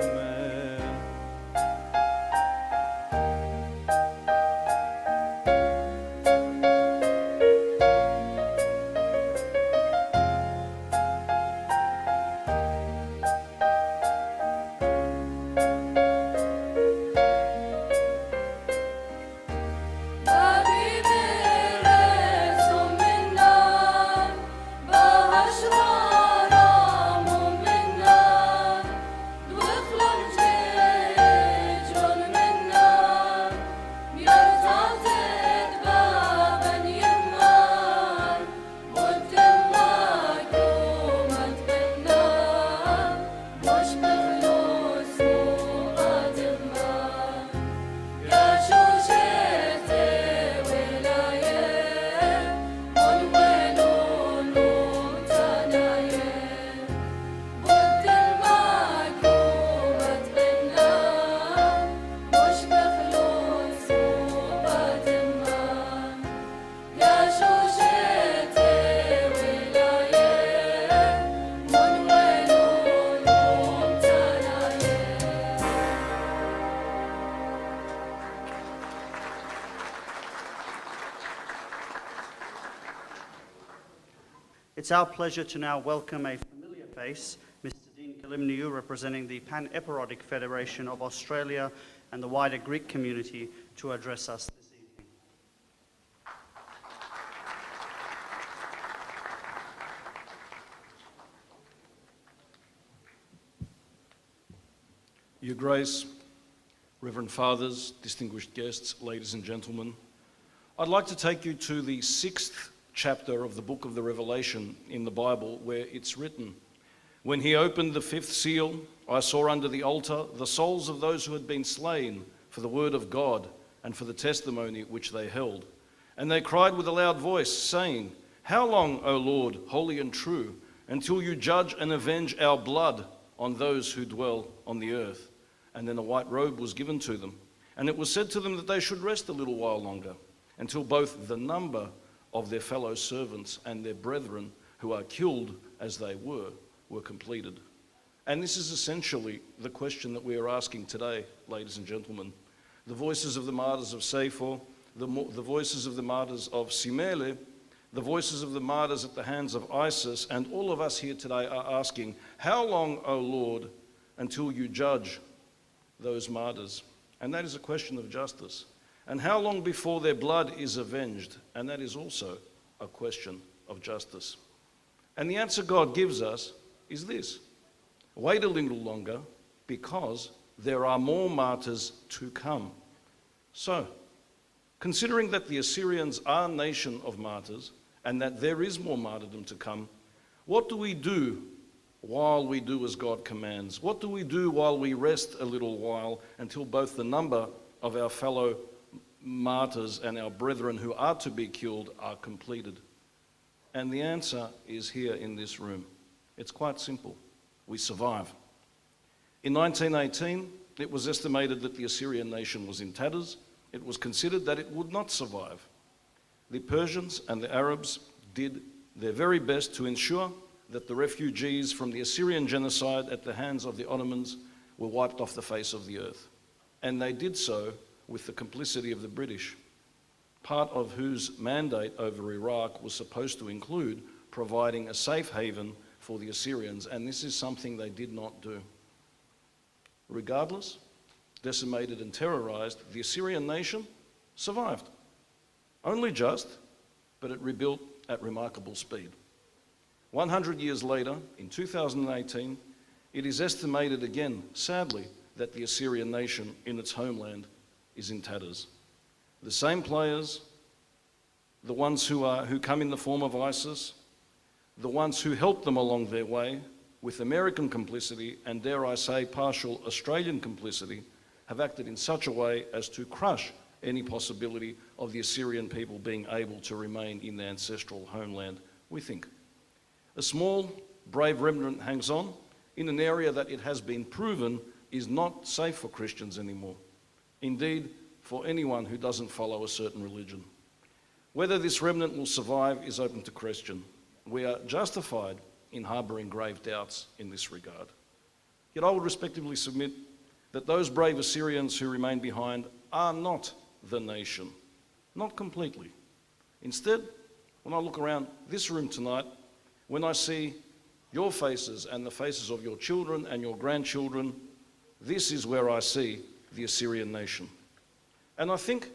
Speaker 2: It's our pleasure to now welcome a familiar face, Mr. Dean Kalimniu, representing the Pan-Epirotic Federation of Australia and the wider Greek community, to address us this evening.
Speaker 9: Your Grace, Reverend Fathers, distinguished guests, ladies and gentlemen, I'd like to take you to the 6th chapter of the book of the Revelation in the Bible, where it's written, "When he opened the 5th seal, I saw under the altar the souls of those who had been slain for the word of God and for the testimony which they held. And they cried with a loud voice, saying, 'How long, O Lord, holy and true, until you judge and avenge our blood on those who dwell on the earth?' And then a white robe was given to them, and it was said to them that they should rest a little while longer, until both the number of their fellow servants and their brethren who are killed as they were completed." And this is essentially the question that we are asking today, ladies and gentlemen. The voices of the martyrs of Sefer, the voices of the martyrs of Simele, the voices of the martyrs at the hands of ISIS, and all of us here today are asking, how long, O Lord, until you judge those martyrs? And that is a question of justice. And how long before their blood is avenged? And that is also a question of justice. And the answer God gives us is this: wait a little longer, because there are more martyrs to come. So, considering that the Assyrians are a nation of martyrs, and that there is more martyrdom to come, what do we do while we do as God commands? What do we do while we rest a little while until both the number of our fellow martyrs and our brethren who are to be killed are completed? And the answer is here in this room. It's quite simple. We survive. In 1918, it was estimated that the Assyrian nation was in tatters. It was considered that it would not survive. The Persians and the Arabs did their very best to ensure that the refugees from the Assyrian genocide at the hands of the Ottomans were wiped off the face of the earth. And they did so with the complicity of the British, part of whose mandate over Iraq was supposed to include providing a safe haven for the Assyrians, and this is something they did not do. Regardless, decimated and terrorized, the Assyrian nation survived. Only just, but it rebuilt at remarkable speed. 100 years later, in 2018, it is estimated again, sadly, that the Assyrian nation in its homeland is in tatters. The same players, the ones who come in the form of ISIS, the ones who helped them along their way, with American complicity and, dare I say, partial Australian complicity, have acted in such a way as to crush any possibility of the Assyrian people being able to remain in their ancestral homeland, we think. A small, brave remnant hangs on in an area that it has been proven is not safe for Christians anymore. Indeed, for anyone who doesn't follow a certain religion. Whether this remnant will survive is open to question. We are justified in harbouring grave doubts in this regard. Yet I would respectively submit that those brave Assyrians who remain behind are not the nation, not completely. Instead, when I look around this room tonight, when I see your faces and the faces of your children and your grandchildren, this is where I see the Assyrian nation. And I think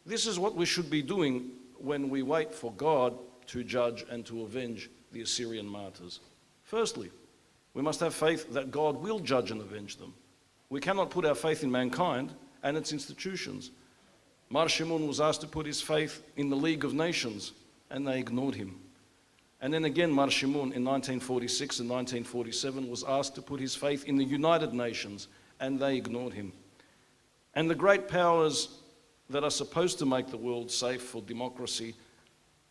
Speaker 9: this is what we should be doing when we wait for God to judge and to avenge the Assyrian martyrs. Firstly, we must have faith that God will judge and avenge them. We cannot put our faith in mankind and its institutions. Mar Shimon was asked to put his faith in the League of Nations, and they ignored him. And then again, Mar Shimon in 1946 and 1947 was asked to put his faith in the United Nations, and they ignored him. And the great powers that are supposed to make the world safe for democracy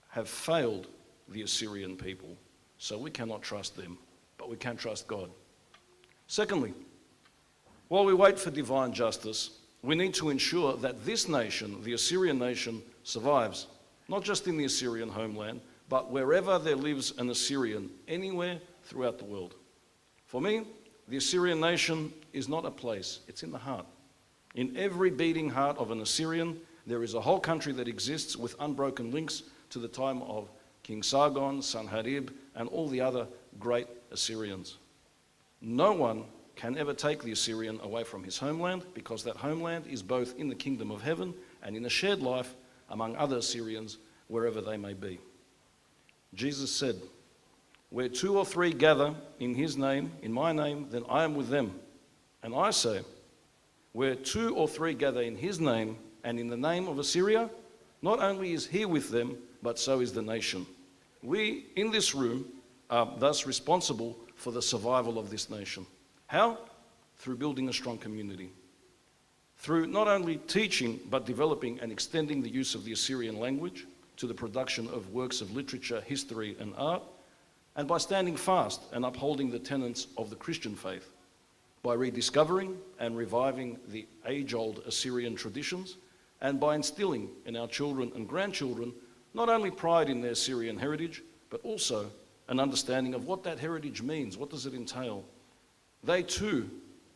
Speaker 9: have failed the Assyrian people. So we cannot trust them, but we can trust God. Secondly, while we wait for divine justice, we need to ensure that this nation, the Assyrian nation, survives, not just in the Assyrian homeland, but wherever there lives an Assyrian, anywhere throughout the world. For me, the Assyrian nation is not a place, it's in the heart. In every beating heart of an Assyrian, there is a whole country that exists with unbroken links to the time of King Sargon, Sanherib, and all the other great Assyrians. No one can ever take the Assyrian away from his homeland, because that homeland is both in the kingdom of heaven and in a shared life among other Assyrians, wherever they may be. Jesus said, "Where 2 or 3 gather in his name, in my name, then I am with them." And I say, where 2 or 3 gather in his name and in the name of Assyria, not only is he with them, but so is the nation. We in this room are thus responsible for the survival of this nation. How? Through building a strong community. Through not only teaching, but developing and extending the use of the Assyrian language to the production of works of literature, history, and art, and by standing fast and upholding the tenets of the Christian faith, by rediscovering and reviving the age-old Assyrian traditions, and by instilling in our children and grandchildren not only pride in their Assyrian heritage, but also an understanding of what that heritage means. What does it entail? They too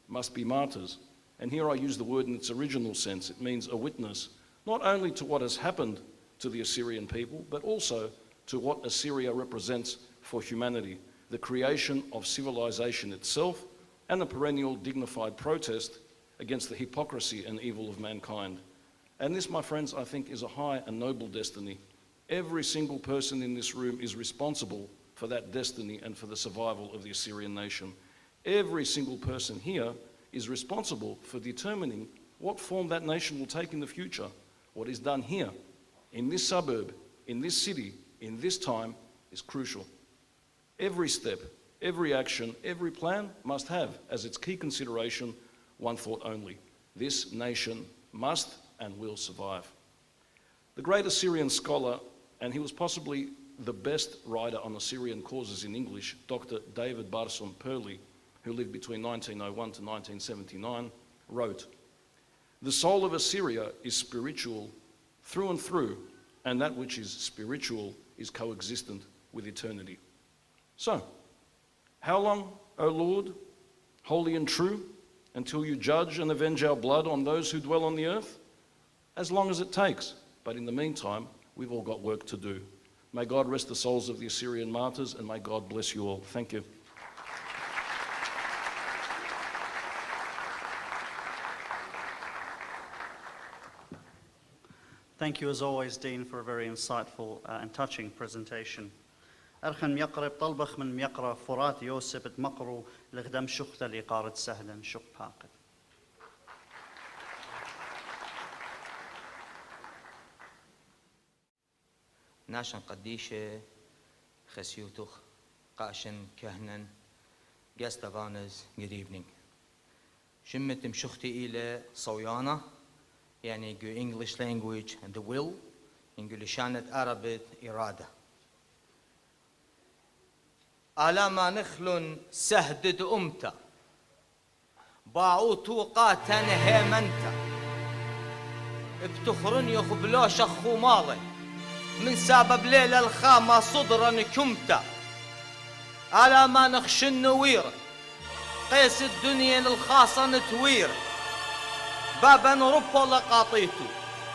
Speaker 9: must be martyrs. And here I use the word in its original sense. It means a witness, not only to what has happened to the Assyrian people, but also to what Assyria represents for humanity, the creation of civilization itself, and the perennial dignified protest against the hypocrisy and evil of mankind. And this, my friends, I think is a high and noble destiny. Every single person in this room is responsible for that destiny and for the survival of the Assyrian nation. Every single person here is responsible for determining what form that nation will take in the future. What is done here, in this suburb, in this city, in this time, is crucial. Every step, every action, every plan must have as its key consideration one thought only: this nation must and will survive. The great Assyrian scholar, and he was possibly the best writer on Assyrian causes in English, Dr. David Barson Perley, who lived between 1901 to 1979, wrote, "The soul of Assyria is spiritual through and through, and that which is spiritual is coexistent with eternity." So, how long, O Lord, holy and true, until you judge and avenge our blood on those who dwell on the earth? As long as it takes, but in the meantime, we've all got work to do. May God rest the souls of the Assyrian martyrs, and may God bless you all. Thank you.
Speaker 2: Thank you as always, Dean, for a very insightful and touching presentation. أرخن ميقرب طلبخ من ميقرا فرات يوسف تمقرو لخدم شخت اللي قارد سهلا شق باقد.
Speaker 10: ناشن قديشة خسيوتوخ قاشن كهنن guest of honors, good evening. شمت مشختي إلى صويانة يعني English language and the will نقول شانت Arabic إرادة. ألا ما نخلن سهدد أمتا باعو توقاتا هيمنتا بتخرن يخبلوش أخو مالي من سبب ليلة الخامة صدرا كمتا على ما نخشن نوير قيس الدنيا الخاصة نتوير بابا ربو لقاطيتو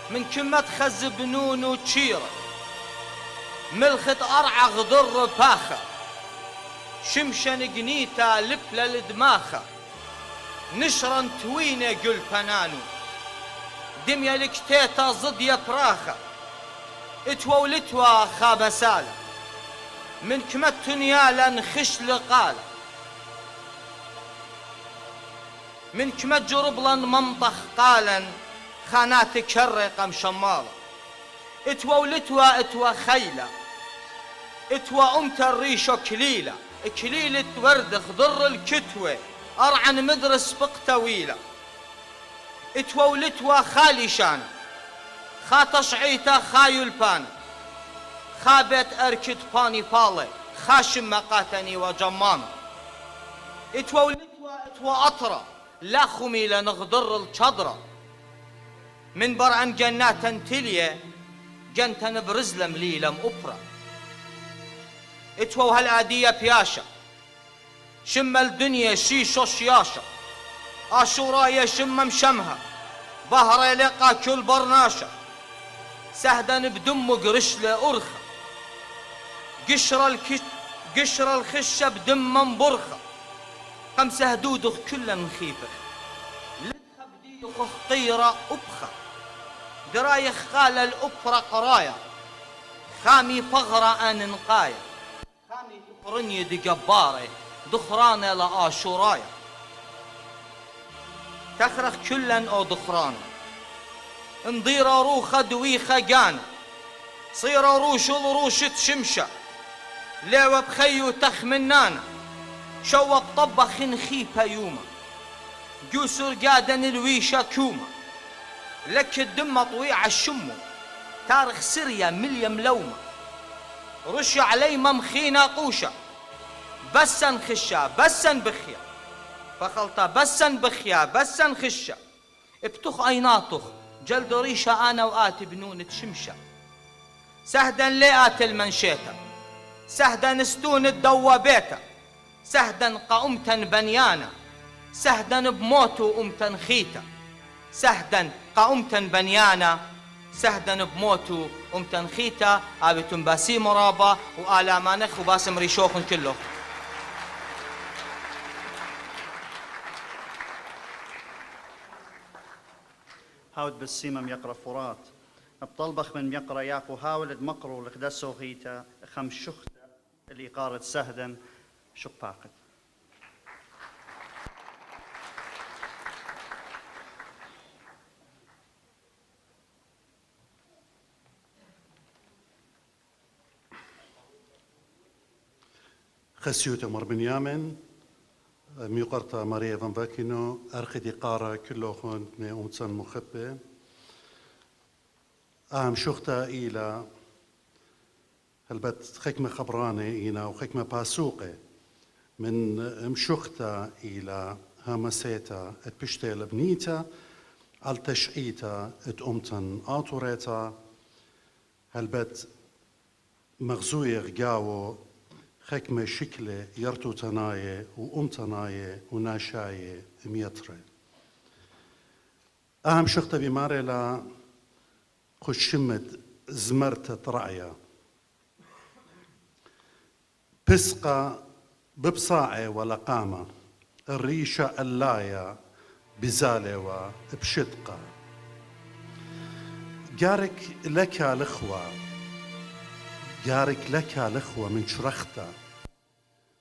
Speaker 10: من كمة خز بنون وتشير ملخت أرعى غضر باخة شمشن قنيتا لبلا لدماخة نشرا توينة قل بنانو دميا لكتيتا ضد يبراخة اتولتوا خابسالة من كمة تنيالا نخش لقالة من كمة جربلا منطخ قالا خانات كرقة مشمالة اتولتوا اتوا خيلة اتوا امت الريشو كليلة كليلة ورد خضر الكتوة ارعن مدرس بق طويلة اتولتوا خالي شانة خاطشعيتا خايل بان خابت اركت باني بالي خاشم مقاتني وجمان اتولتوا اتوا اطرة لا خميلة نغضر الشضرة من برعن جنات تلية جنتا برزلم ليلم أبرة اتوو هالآدية بياشا شم الدنيا شيشو شياشا عاشورايا شم مشمها بهر لقى كل برناشا سهدا بدم قرش لأرخة قشر الخشة بدم منبرخة خمسة هدودخ كلا نخيفة لدخ بديخ قيرة أبخة درايخ خال الأبرة قرايا خامي فغرة آن نقايا خامي تقرني دي جبارة دخرانة لآشورايا تخرخ كلا أو دخرانة انضيرة روخة دويخة جانا صيرة روش الروشة شمشة ليوة بخيو تخمنانا شوق طبخ نخيفة يوما جوسر قادن الويشة كوما لك الدم طويع الشمو تارخ سريا مليا ملومة رش علي ممخينا قوشة بسا خشا بسا بخيا فخلطة بسا بخيا بسا خشا ابتخ ايناطخ جلد ريشة انا وآتي بنونة شمشة سهدا لآت المنشيتا سهدا نستون الدوابيتا سهدا قأمتا بنيانا سهدا بموتو أمتا خيتا سهدا قأمتا بنيانا سهدا بموتو أمتا خيتا آبتن باسي مرابا وآلامانخ وباسم ريشوخ كله
Speaker 2: هاود بالسيمم يقرا فرات بطلبخ من يقرا ياكو هاولد مقرو لخدسو غيتا خم شخته اللي قارت سهدا شق باقد
Speaker 11: خسيوتا مر بنيامن ميقرتا ماريا فان باكينو أرخدي قارة كله خون من أمتسان مخبة شختا إلى هلبت خكمة خبرانة إينا وخكمة باسوقة من مشختا إلى هامسيتا اتبشتيل بنيتا التشعيتا اتأمتن آطوريتا هلبت مغزوية غاو خكمة شكلة يرتو تناية وأمتناية وناشاية ميترة شختا بماري لا خشمت زمرتة رعية بسقة ببصاعة ولا قامة الريشة اللاية بزالة وبشدقة جارك لك الأخوة جارك لك الأخوة من شرخته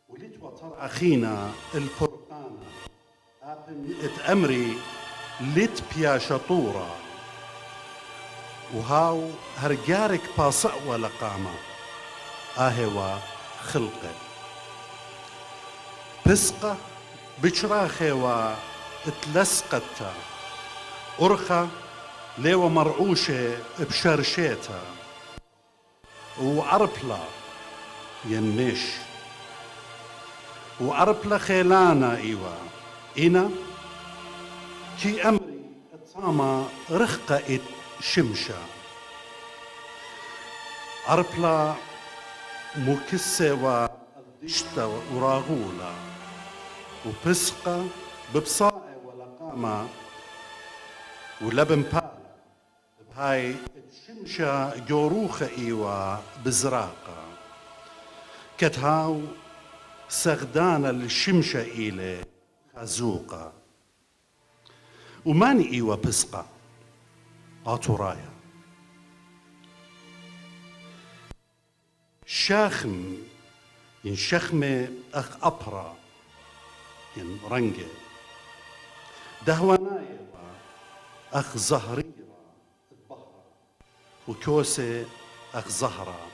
Speaker 11: ولتوى طرع أخينا البرقانة اتأمري لت بيا شطورة وهاو هرجارك باصع ولا قامة آهوا خلقه بسقة بشراخة واتلسقتها أرخة ليوة مرعوشة بشرشيتها وعربلة ينمش وعربلة خيلانا إيوا إنا كي أمري اتصاما رخقة شمشة عربلا مكسة والدشتة وراغولة وبسقة ببصاعة ولقامة ولبن بالا بهاي الشمشة جوروخة إيوا بزراقة كتهاو سغدانة الشمشة إيلي خازوقة وماني إيوا بسقة آتورايا شاخم ين شخمة أخ أبرا ين رنجة دهوانايا أخ زهريرة البهرة وكوسة أخ زهرة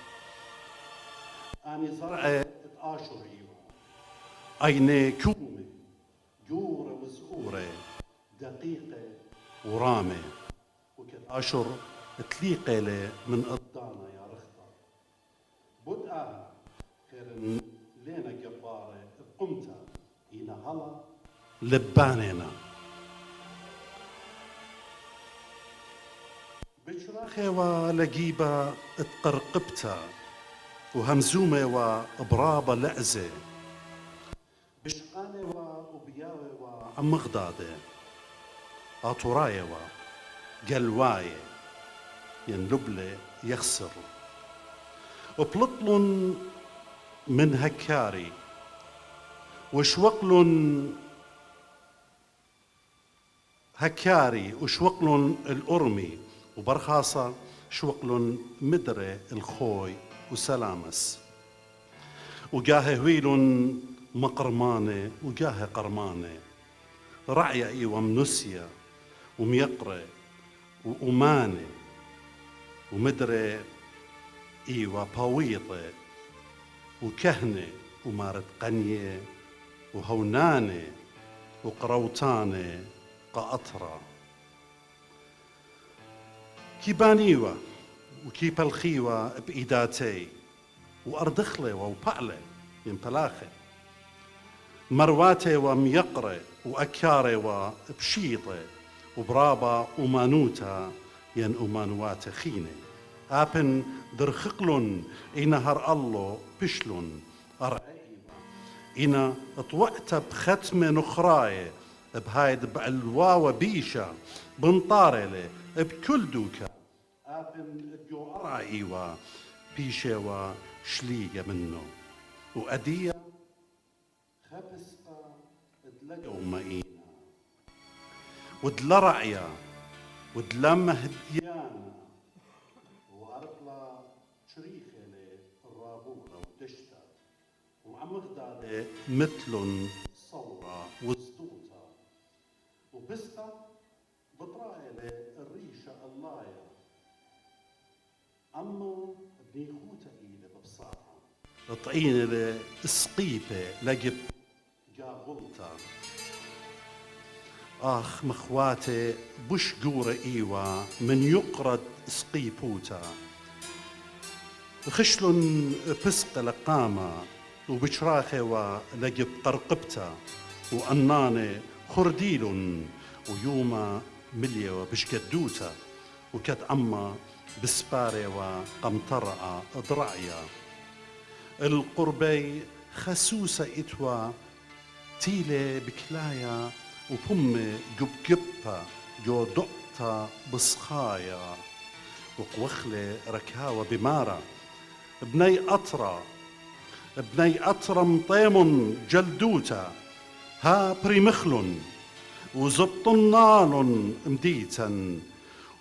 Speaker 11: أني زرعة آشر إيوا أيني كومة جورة وزهورة دقيقة ورامة وكت آشر تليقة لي من قدانا يا رخطة بدأها خير لينا جبارة قمتا إينا هلا لبانينا بشراخة ولقيبة اتقرقبتا وهمزومة وبرابة لأزة بشقانة وبياوة وعمغدادة آطوراية وقلواية ينلبلة يخسر وبلطلن من هكاري وشوقلن هكاري وشوقلن الأرمي وبرخاصة شوقلن مدرة الخوي وسلامس وجاه هويلن مقرمانة وجاه قرمانة رعية إيوة منسية وميقرة وأمانة ومدرة إيوة باويطة وكهنة ومارت قنية وهونانة وقروطانة قأطرة كيبانيوة وكيبالخيوة بإيداتي وأردخلة وبعلة ينبلاخة مرواتي وميقرة وأكارة وبشيطة وبرابة ومانوتا ين أمانوات خينة آبن درخقلن إنا هر الله بشلن أرعيبا إنا طوعت بختم نخراية بهايد بعلواوة بيشا بنطارلة بكل دوكا آبن جو أرعيوا بيشا وشليقة منه وأدية خبسقة دلقوا مئينا ودلرعيا ودلمه هديانا وأرطلا شريخة للرابولة ودشتا وعمغدادة مثل صورة وزدوتا وبسقة بطرائلة الريشة اللايا أما بنيخوتا إيلة ببصارها طعينة لسقيبة لقب جاغلتا آخ مخواتي بش قورة إيوا من يقرد سقيبوتا خشلن بسق لقامة وبشراخة ولقب قرقبتا وأنانة خرديلن ويوما مليا وبشكدوتا وكت أما بسبارة وقمطرة ضرعيا القربي خسوسة إتوا تيلة بكلايا وبم جبجبة جو دقتا بصخايا وقوخلة ركاوة بمارة بني أطرة مطيم جلدوتا ها بريمخلن وزبطنالن مديتا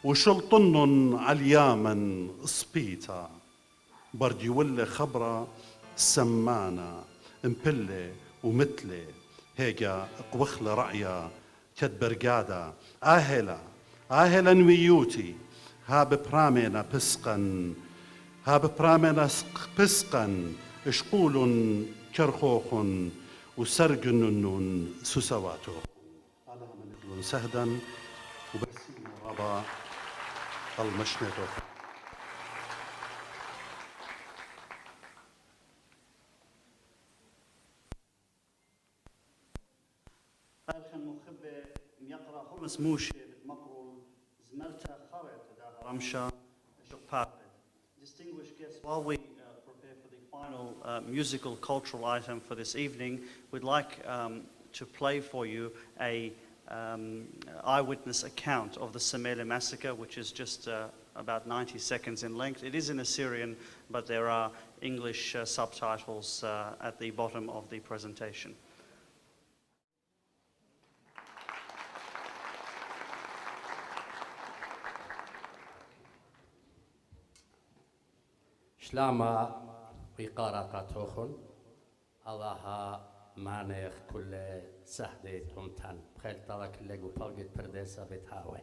Speaker 11: وشلطنن علياما صبيتا بردي ولا خبرة سمانة مبلة ومثلة هيجا قوخلة رعيا كدبرقادة آهلا ويوتي هاب برامينا بسقا اشقول كرخوخ وسرقنن سسواتو هذا من سهدا وبسيم رابا المشنتو
Speaker 2: خلخن مخبة يقرأ خمس موشة بتمقرل زمرتها خرط داها Shah. Distinguished guests, while we prepare for the final musical cultural item for this evening, we'd like to play for you a eyewitness account of the Semele massacre, which is just about 90 seconds in length. It is in Assyrian, but there are English subtitles at the bottom of the presentation.
Speaker 12: شلاما ويقارقاتوخن الله مانيخ كل سهدي تمتن بخيل طلق اللي قبلت بردسة بتهاوي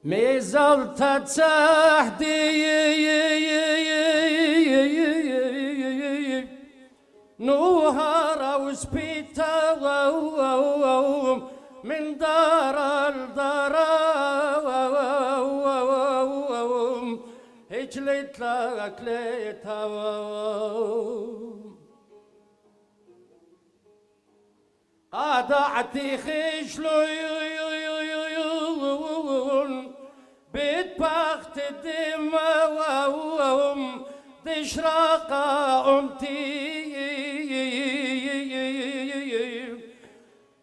Speaker 12: ميزال تتسهدي نوهار وسبيتا من دار الدار هجلت لك ليتا قادعتي خشلون بيت بخت الدم تشرق أمتي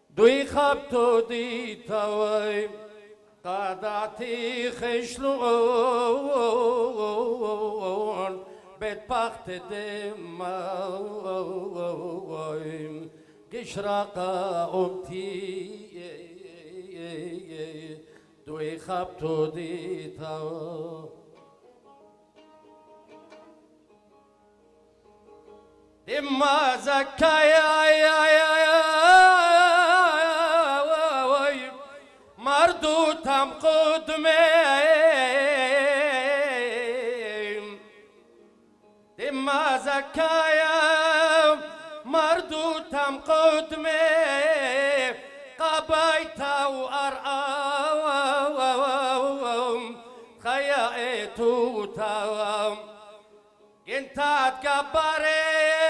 Speaker 12: دوي خبتو دي توي قادعتي خشلون بيت بخت الدم تشرق أمتي دوي خبتو دي توي دما زكايا مردو تم قدمي دما زكايا مردو تم قدمي قبيتا وأرقام خيائتو تاوام انت تكبرين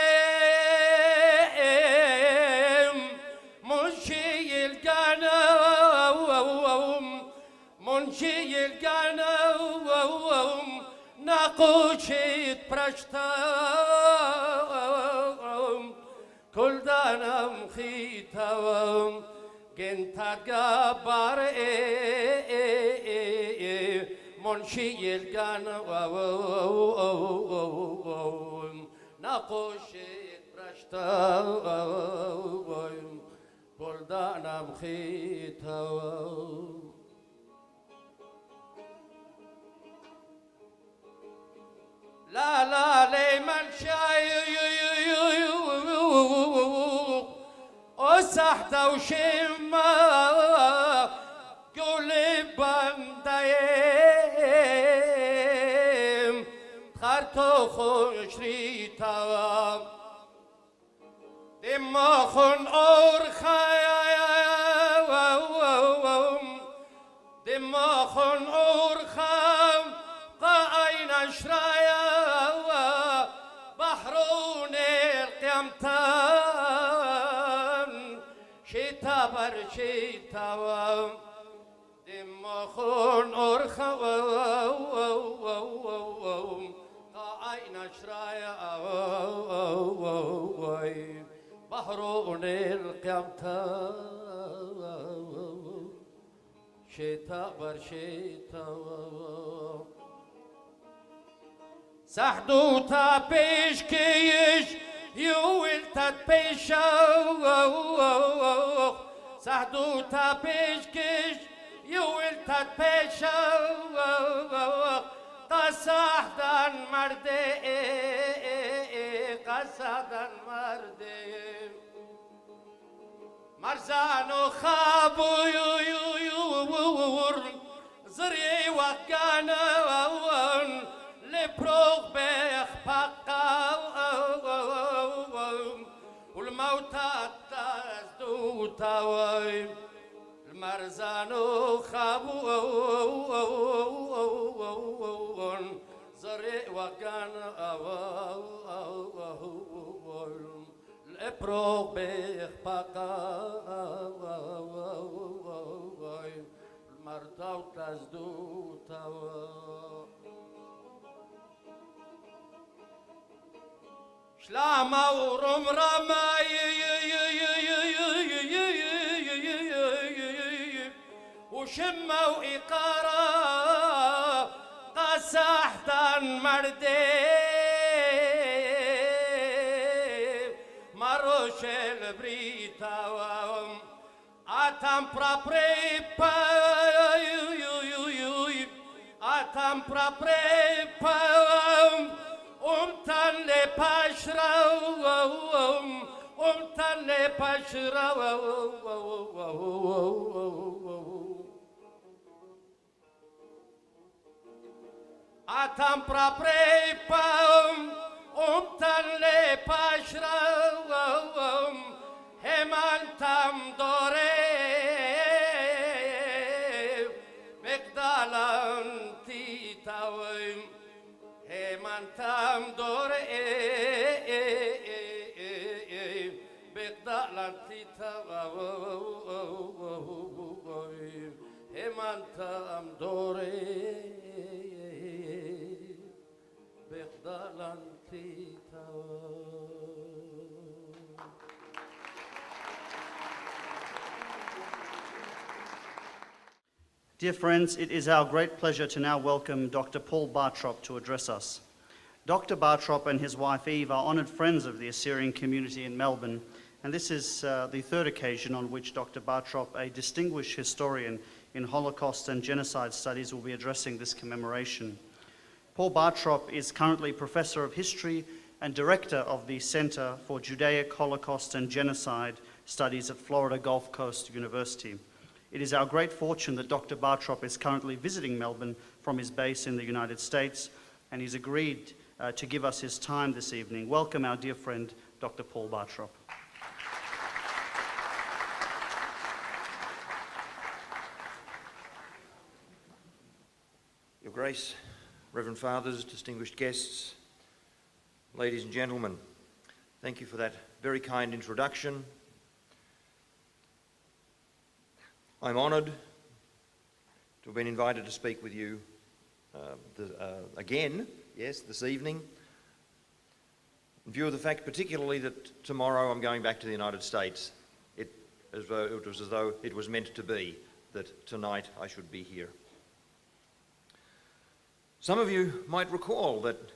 Speaker 12: منشي القنوم نقوشي برشتام كل دانم خيتام انت تكبرين منشي القنوم نقوشي برشتام بلدانم خيتام لا لمن شايوق وسحت وشمه قلب بندايم خرطو خوشريتا دماخن أورخام دماخن أورخام قاين شرايا بحرون القيامتان شتا برشتا دماخن أورخام قاين شرايا بحرون القيامتان شتا برشتا سحدوتا بيشكيش يولتت بيشوق سحدوتا بيشكيش يولتت بيشوق قصحدن مردي قصحدن مردي مرزانو خابو يور زري وقانون لبروغ بيخ بقا والموتى تزدوتا المرزانو خابون زري وقانون لبروغ بيخ بقاي المرتاو تزدو توا شلاما ورم رماي وشمة وإقارة قسحتا مردي مروش البريتا أتم برابريبا أتم برابريبا أمتن لباشرا أمتن لباشرا أتم برابريبا أمتن لباشرا همانتم دوري مقدالان تيتاوي همانتم دوري مقدالان تيتاوي همانتم دوري مقدالان تيتاوي.
Speaker 2: Dear friends, it is our great pleasure to now welcome Dr. Paul Bartrop to address us. Dr. Bartrop and his wife Eve are honoured friends of the Assyrian community in Melbourne, and this is the third occasion on which Dr. Bartrop, a distinguished historian in Holocaust and genocide studies, will be addressing this commemoration. Paul Bartrop is currently Professor of History and Director of the Centre for Judaic Holocaust and Genocide Studies at Florida Gulf Coast University. It is our great fortune that Dr. Bartrop is currently visiting Melbourne from his base in the United States, and he's agreed to give us his time this evening. Welcome our dear friend, Dr. Paul Bartrop.
Speaker 13: Your Grace, Reverend Fathers, distinguished guests, ladies and gentlemen, thank you for that very kind introduction. I'm honoured to have been invited to speak with you again, yes, this evening, in view of the fact particularly that tomorrow I'm going back to the United States. It was as though it was meant to be that tonight I should be here. Some of you might recall that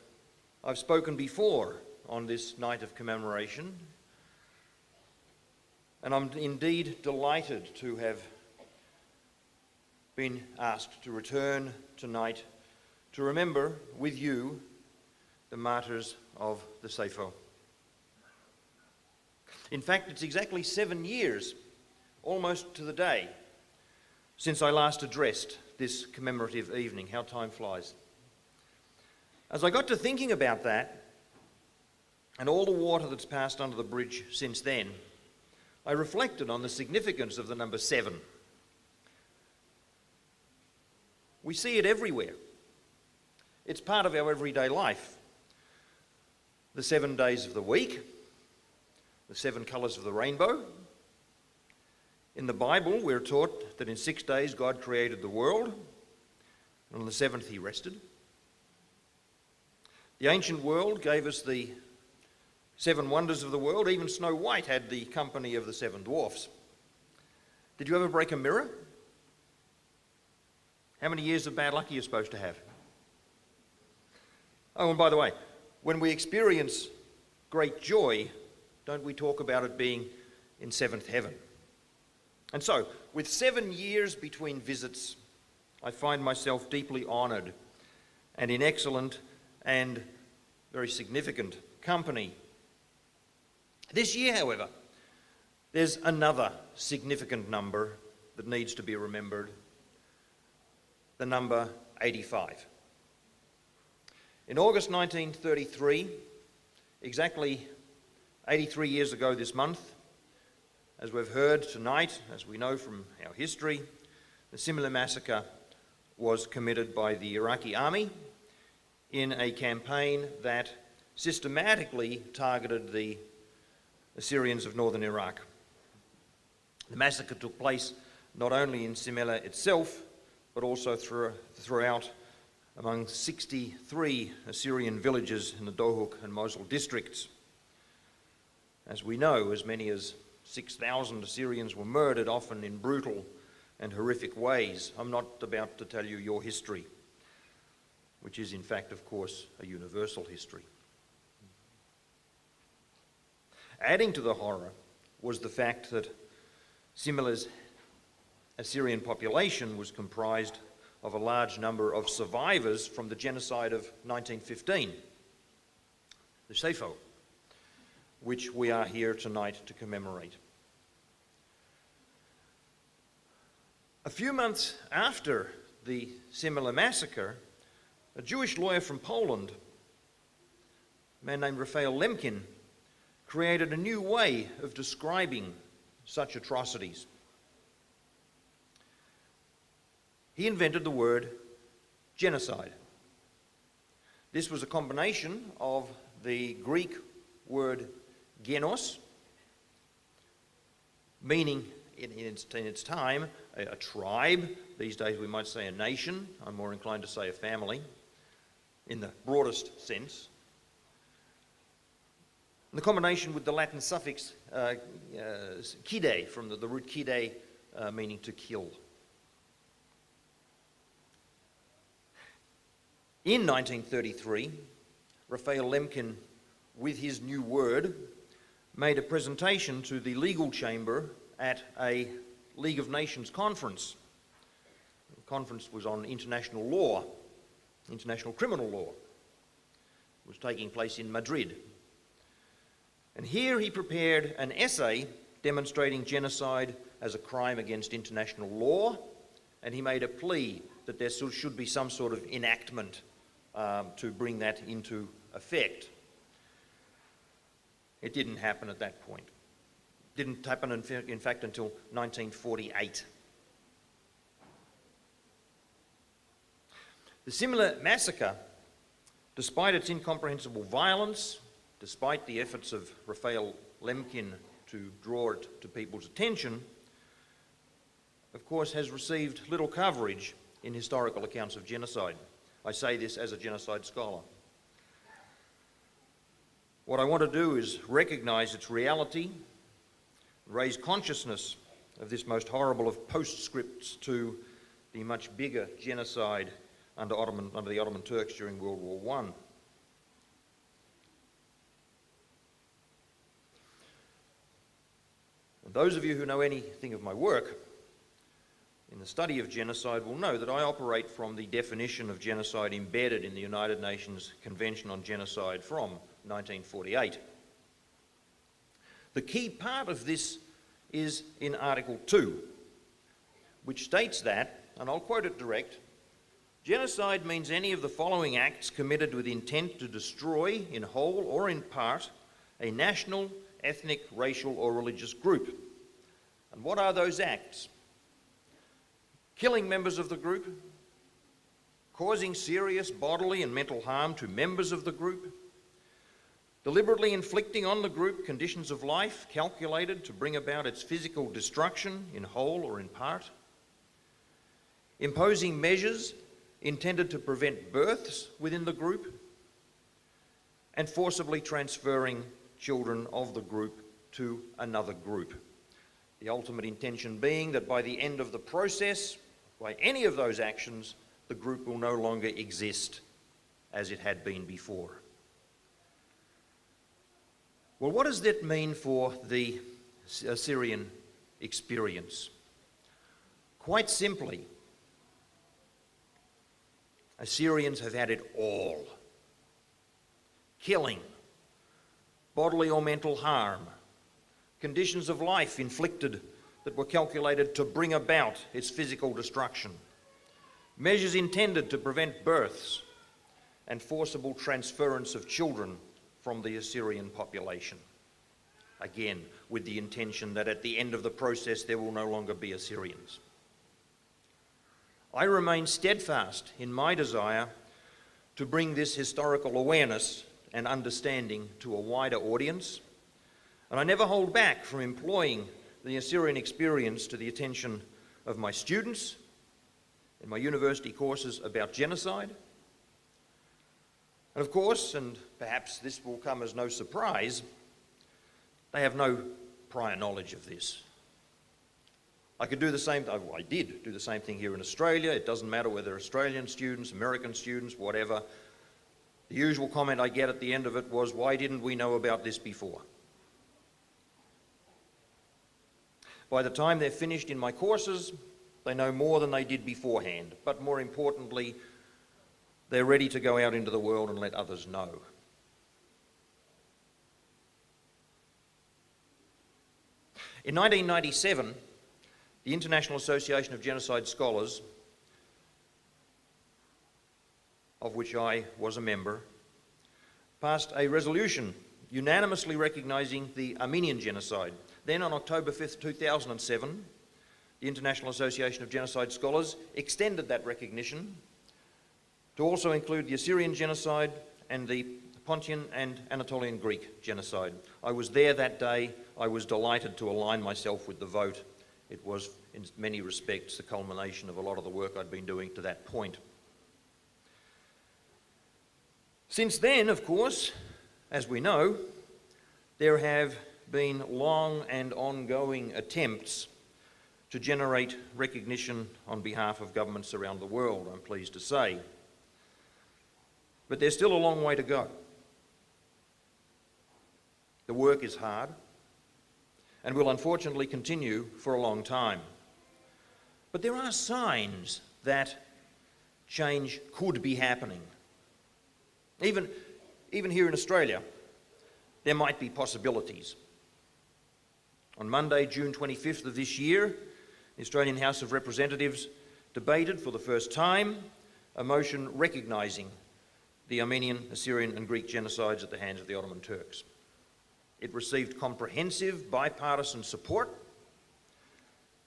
Speaker 13: I've spoken before on this night of commemoration, and I'm indeed delighted to have been asked to return tonight to remember with you the martyrs of the Sefo. In fact, it's exactly 7 years, almost to the day, since I last addressed this commemorative evening. How time flies. As I got to thinking about that, and all the water that's passed under the bridge since then, I reflected on the significance of the number 7. We see it everywhere. It's part of our everyday life. The 7 days of the week, the 7 colours of the rainbow. In the Bible, we're taught that in 6 days God created the world, and on the 7th he rested. The ancient world gave us the 7 wonders of the world. Even Snow White had the company of the 7 dwarfs. Did you ever break a mirror? How many years of bad luck are you supposed to have? Oh, and by the way, when we experience great joy, don't we talk about it being in 7th heaven? And so, with 7 years between visits, I find myself deeply honoured and in excellent and very significant company. This year, however, there's another significant number that needs to be remembered. The number 85. In August 1933, exactly 83 years ago this month, as we've heard tonight, as we know from our history, a similar massacre was committed by the Iraqi army in a campaign that systematically targeted the Assyrians of northern Iraq. The massacre took place not only in Simele itself, but also throughout among 63 Assyrian villages in the Dohuk and Mosul districts. As we know, as many as 6,000 Assyrians were murdered, often in brutal and horrific ways. I'm not about to tell you your history, which is in fact, of course, a universal history. Adding to the horror was the fact that Simele's Assyrian population was comprised of a large number of survivors from the genocide of 1915, the Sefo, which we are here tonight to commemorate. A few months after the Simele massacre, a Jewish lawyer from Poland, a man named Raphael Lemkin, created a new way of describing such atrocities. He invented the word genocide. This was a combination of the Greek word genos, meaning in its time a tribe. These days we might say a nation. I'm more inclined to say a family in the broadest sense. And the combination with the Latin suffix kide, from the root kide, meaning to kill. In 1933, Raphael Lemkin, with his new word, made a presentation to the legal chamber at a League of Nations conference. The conference was on international law, international criminal law. It was taking place in Madrid. And here he prepared an essay demonstrating genocide as a crime against international law, and he made a plea that there should be some sort of enactment to bring that into effect. It didn't happen at that point. It didn't happen, in fact, until 1948. The Simele massacre, despite its incomprehensible violence, despite the efforts of Raphael Lemkin to draw it to people's attention, of course, has received little coverage in historical accounts of genocide. I say this as a genocide scholar. What I want to do is recognise its reality, raise consciousness of this most horrible of postscripts to the much bigger genocide under the Ottoman Turks during World War I. And those of you who know anything of my work in the study of genocide will know that I operate from the definition of genocide embedded in the United Nations Convention on Genocide from 1948. The key part of this is in Article 2, which states that, and I'll quote it direct, genocide means any of the following acts committed with intent to destroy, in whole or in part, a national, ethnic, racial or religious group. And what are those acts? Killing members of the group, causing serious bodily and mental harm to members of the group, deliberately inflicting on the group conditions of life calculated to bring about its physical destruction in whole or in part, imposing measures intended to prevent births within the group, and forcibly transferring children of the group to another group. The ultimate intention being that by the end of the process, by any of those actions, the group will no longer exist as it had been before. Well, what does that mean for the Assyrian experience? Quite simply, Assyrians have had it all. Killing, bodily or mental harm, conditions of life inflicted that were calculated to bring about its physical destruction, measures intended to prevent births, and forcible transference of children from the Assyrian population. Again, with the intention that at the end of the process there will no longer be Assyrians. I remain steadfast in my desire to bring this historical awareness and understanding to a wider audience, And I never hold back from employing the Assyrian experience to the attention of my students in my university courses about genocide. And of course, and perhaps this will come as no surprise, they have no prior knowledge of this. I did do the same thing here in Australia. It doesn't matter whether Australian students, American students, whatever. The usual comment I get at the end of it was, why didn't we know about this before? By the time they're finished in my courses, they know more than they did beforehand. But more importantly, they're ready to go out into the world and let others know. In 1997, the International Association of Genocide Scholars, of which I was a member, passed a resolution unanimously recognising the Armenian genocide. Then on October 5th, 2007, the International Association of Genocide Scholars extended that recognition to also include the Assyrian genocide and the Pontian and Anatolian Greek genocide. I was there that day. I was delighted to align myself with the vote. It was, in many respects, the culmination of a lot of the work I'd been doing to that point. Since then, of course, as we know, there have been long and ongoing attempts to generate recognition on behalf of governments around the world, I'm pleased to say. But there's still a long way to go. The work is hard and will unfortunately continue for a long time. But there are signs that change could be happening. Even here in Australia, there might be possibilities. On Monday, June 25th of this year, the Australian House of Representatives debated for the first time a motion recognising the Armenian, Assyrian and Greek genocides at the hands of the Ottoman Turks. It received comprehensive bipartisan support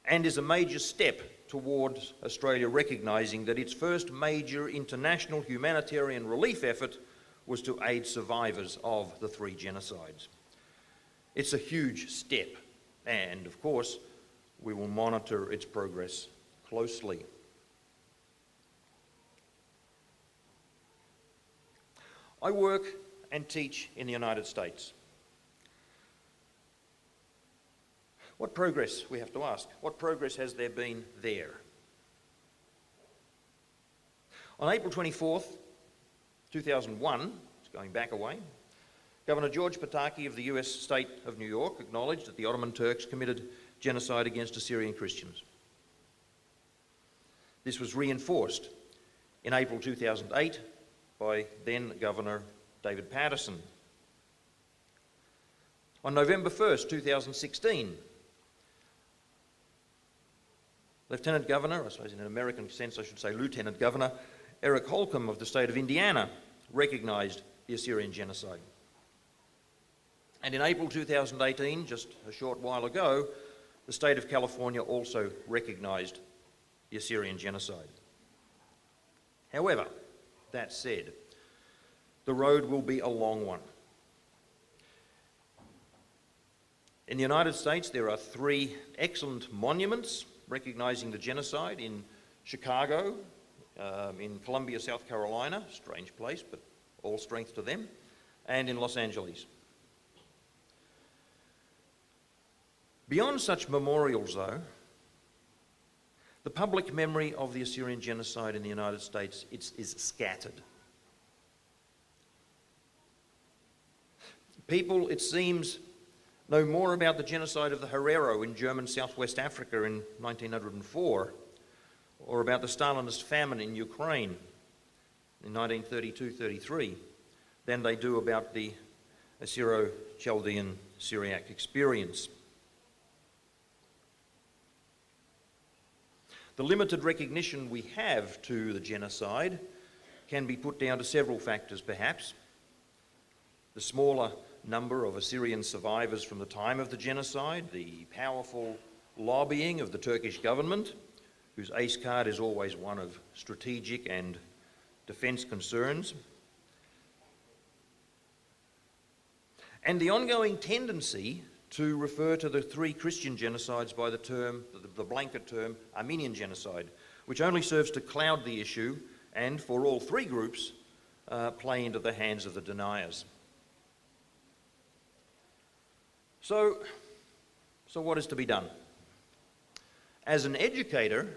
Speaker 13: and is a major step towards Australia recognising that its first major international humanitarian relief effort was to aid survivors of the three genocides. It's a huge step, and of course, we will monitor its progress closely. I work and teach in the United States. What progress, we have to ask, what progress has there been there? On April 24th, 2001, it's going back a way, Governor George Pataki of the US state of New York acknowledged that the Ottoman Turks committed genocide against Assyrian Christians. This was reinforced in April 2008 by then Governor David Paterson. On November 1st, 2016, Lieutenant Governor, I suppose in an American sense I should say Lieutenant Governor, Eric Holcomb of the state of Indiana recognised the Assyrian genocide. And in April 2018, just a short while ago, the state of California also recognised the Assyrian genocide. However, that said, the road will be a long one. In the United States, there are 3 excellent monuments recognising the genocide in Chicago, in Columbia, South Carolina, strange place, but all strength to them, and in Los Angeles. Beyond such memorials, though, the public memory of the Assyrian genocide in the United States is scattered. People, it seems, know more about the genocide of the Herero in German Southwest Africa in 1904, or about the Stalinist famine in Ukraine in 1932-33, than they do about the Assyro-Chaldean Syriac experience. The limited recognition we have to the genocide can be put down to several factors, perhaps. The smaller number of Assyrian survivors from the time of the genocide, the powerful lobbying of the Turkish government, whose ace card is always one of strategic and defence concerns, and the ongoing tendency to refer to the 3 Christian genocides by the blanket term Armenian genocide, which only serves to cloud the issue and, for all 3 groups, play into the hands of the deniers. So what is to be done? As an educator,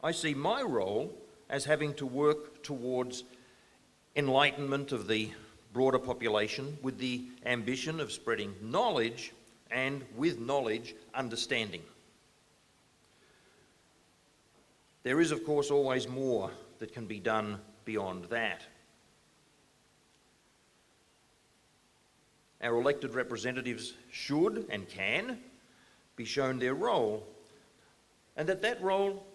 Speaker 13: I see my role as having to work towards enlightenment of the broader population with the ambition of spreading knowledge and, with knowledge, understanding. There is, of course, always more that can be done beyond that. Our elected representatives should and can be shown their role, and that role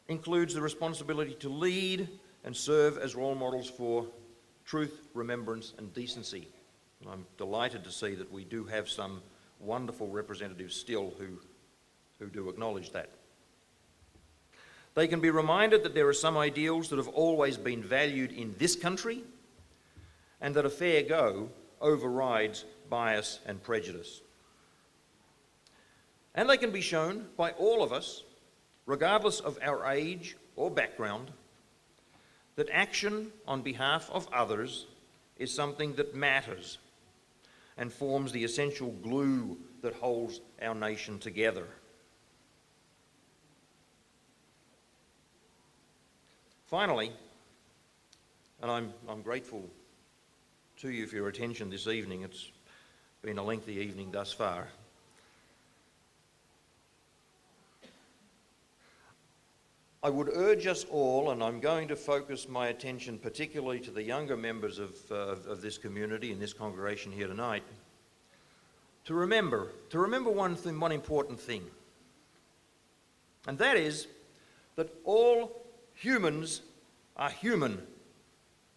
Speaker 13: includes the responsibility to lead and serve as role models for truth, remembrance and decency. And I'm delighted to see that we do have some wonderful representatives still who do acknowledge that. They can be reminded that there are some ideals that have always been valued in this country and that a fair go overrides bias and prejudice. And they can be shown by all of us, regardless of our age or background, that action on behalf of others is something that matters and forms the essential glue that holds our nation together. Finally, and I'm grateful to you for your attention this evening. It's been a lengthy evening thus far. I would urge us all, and I'm going to focus my attention particularly to the younger members of this community and this congregation here tonight, to remember one important thing, and that is that all humans are human,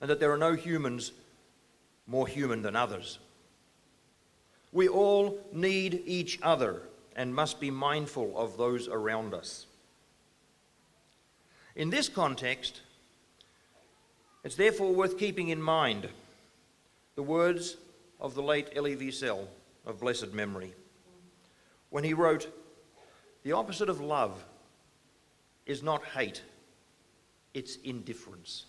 Speaker 13: and that there are no humans more human than others. We all need each other and must be mindful of those around us. In this context, it's therefore worth keeping in mind the words of the late Elie Wiesel of blessed memory, when he wrote, "The opposite of love is not hate, it's indifference.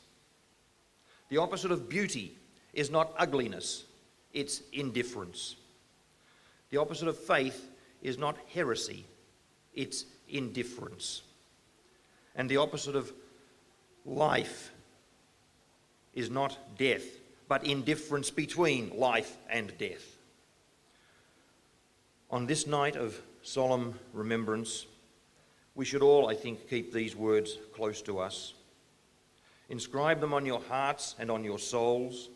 Speaker 13: The opposite of beauty is not ugliness, it's indifference. The opposite of faith is not heresy, it's indifference. And the opposite of life is not death, but indifference between life and death." On this night of solemn remembrance, we should all, I think, keep these words close to us. Inscribe them on your hearts and on your souls,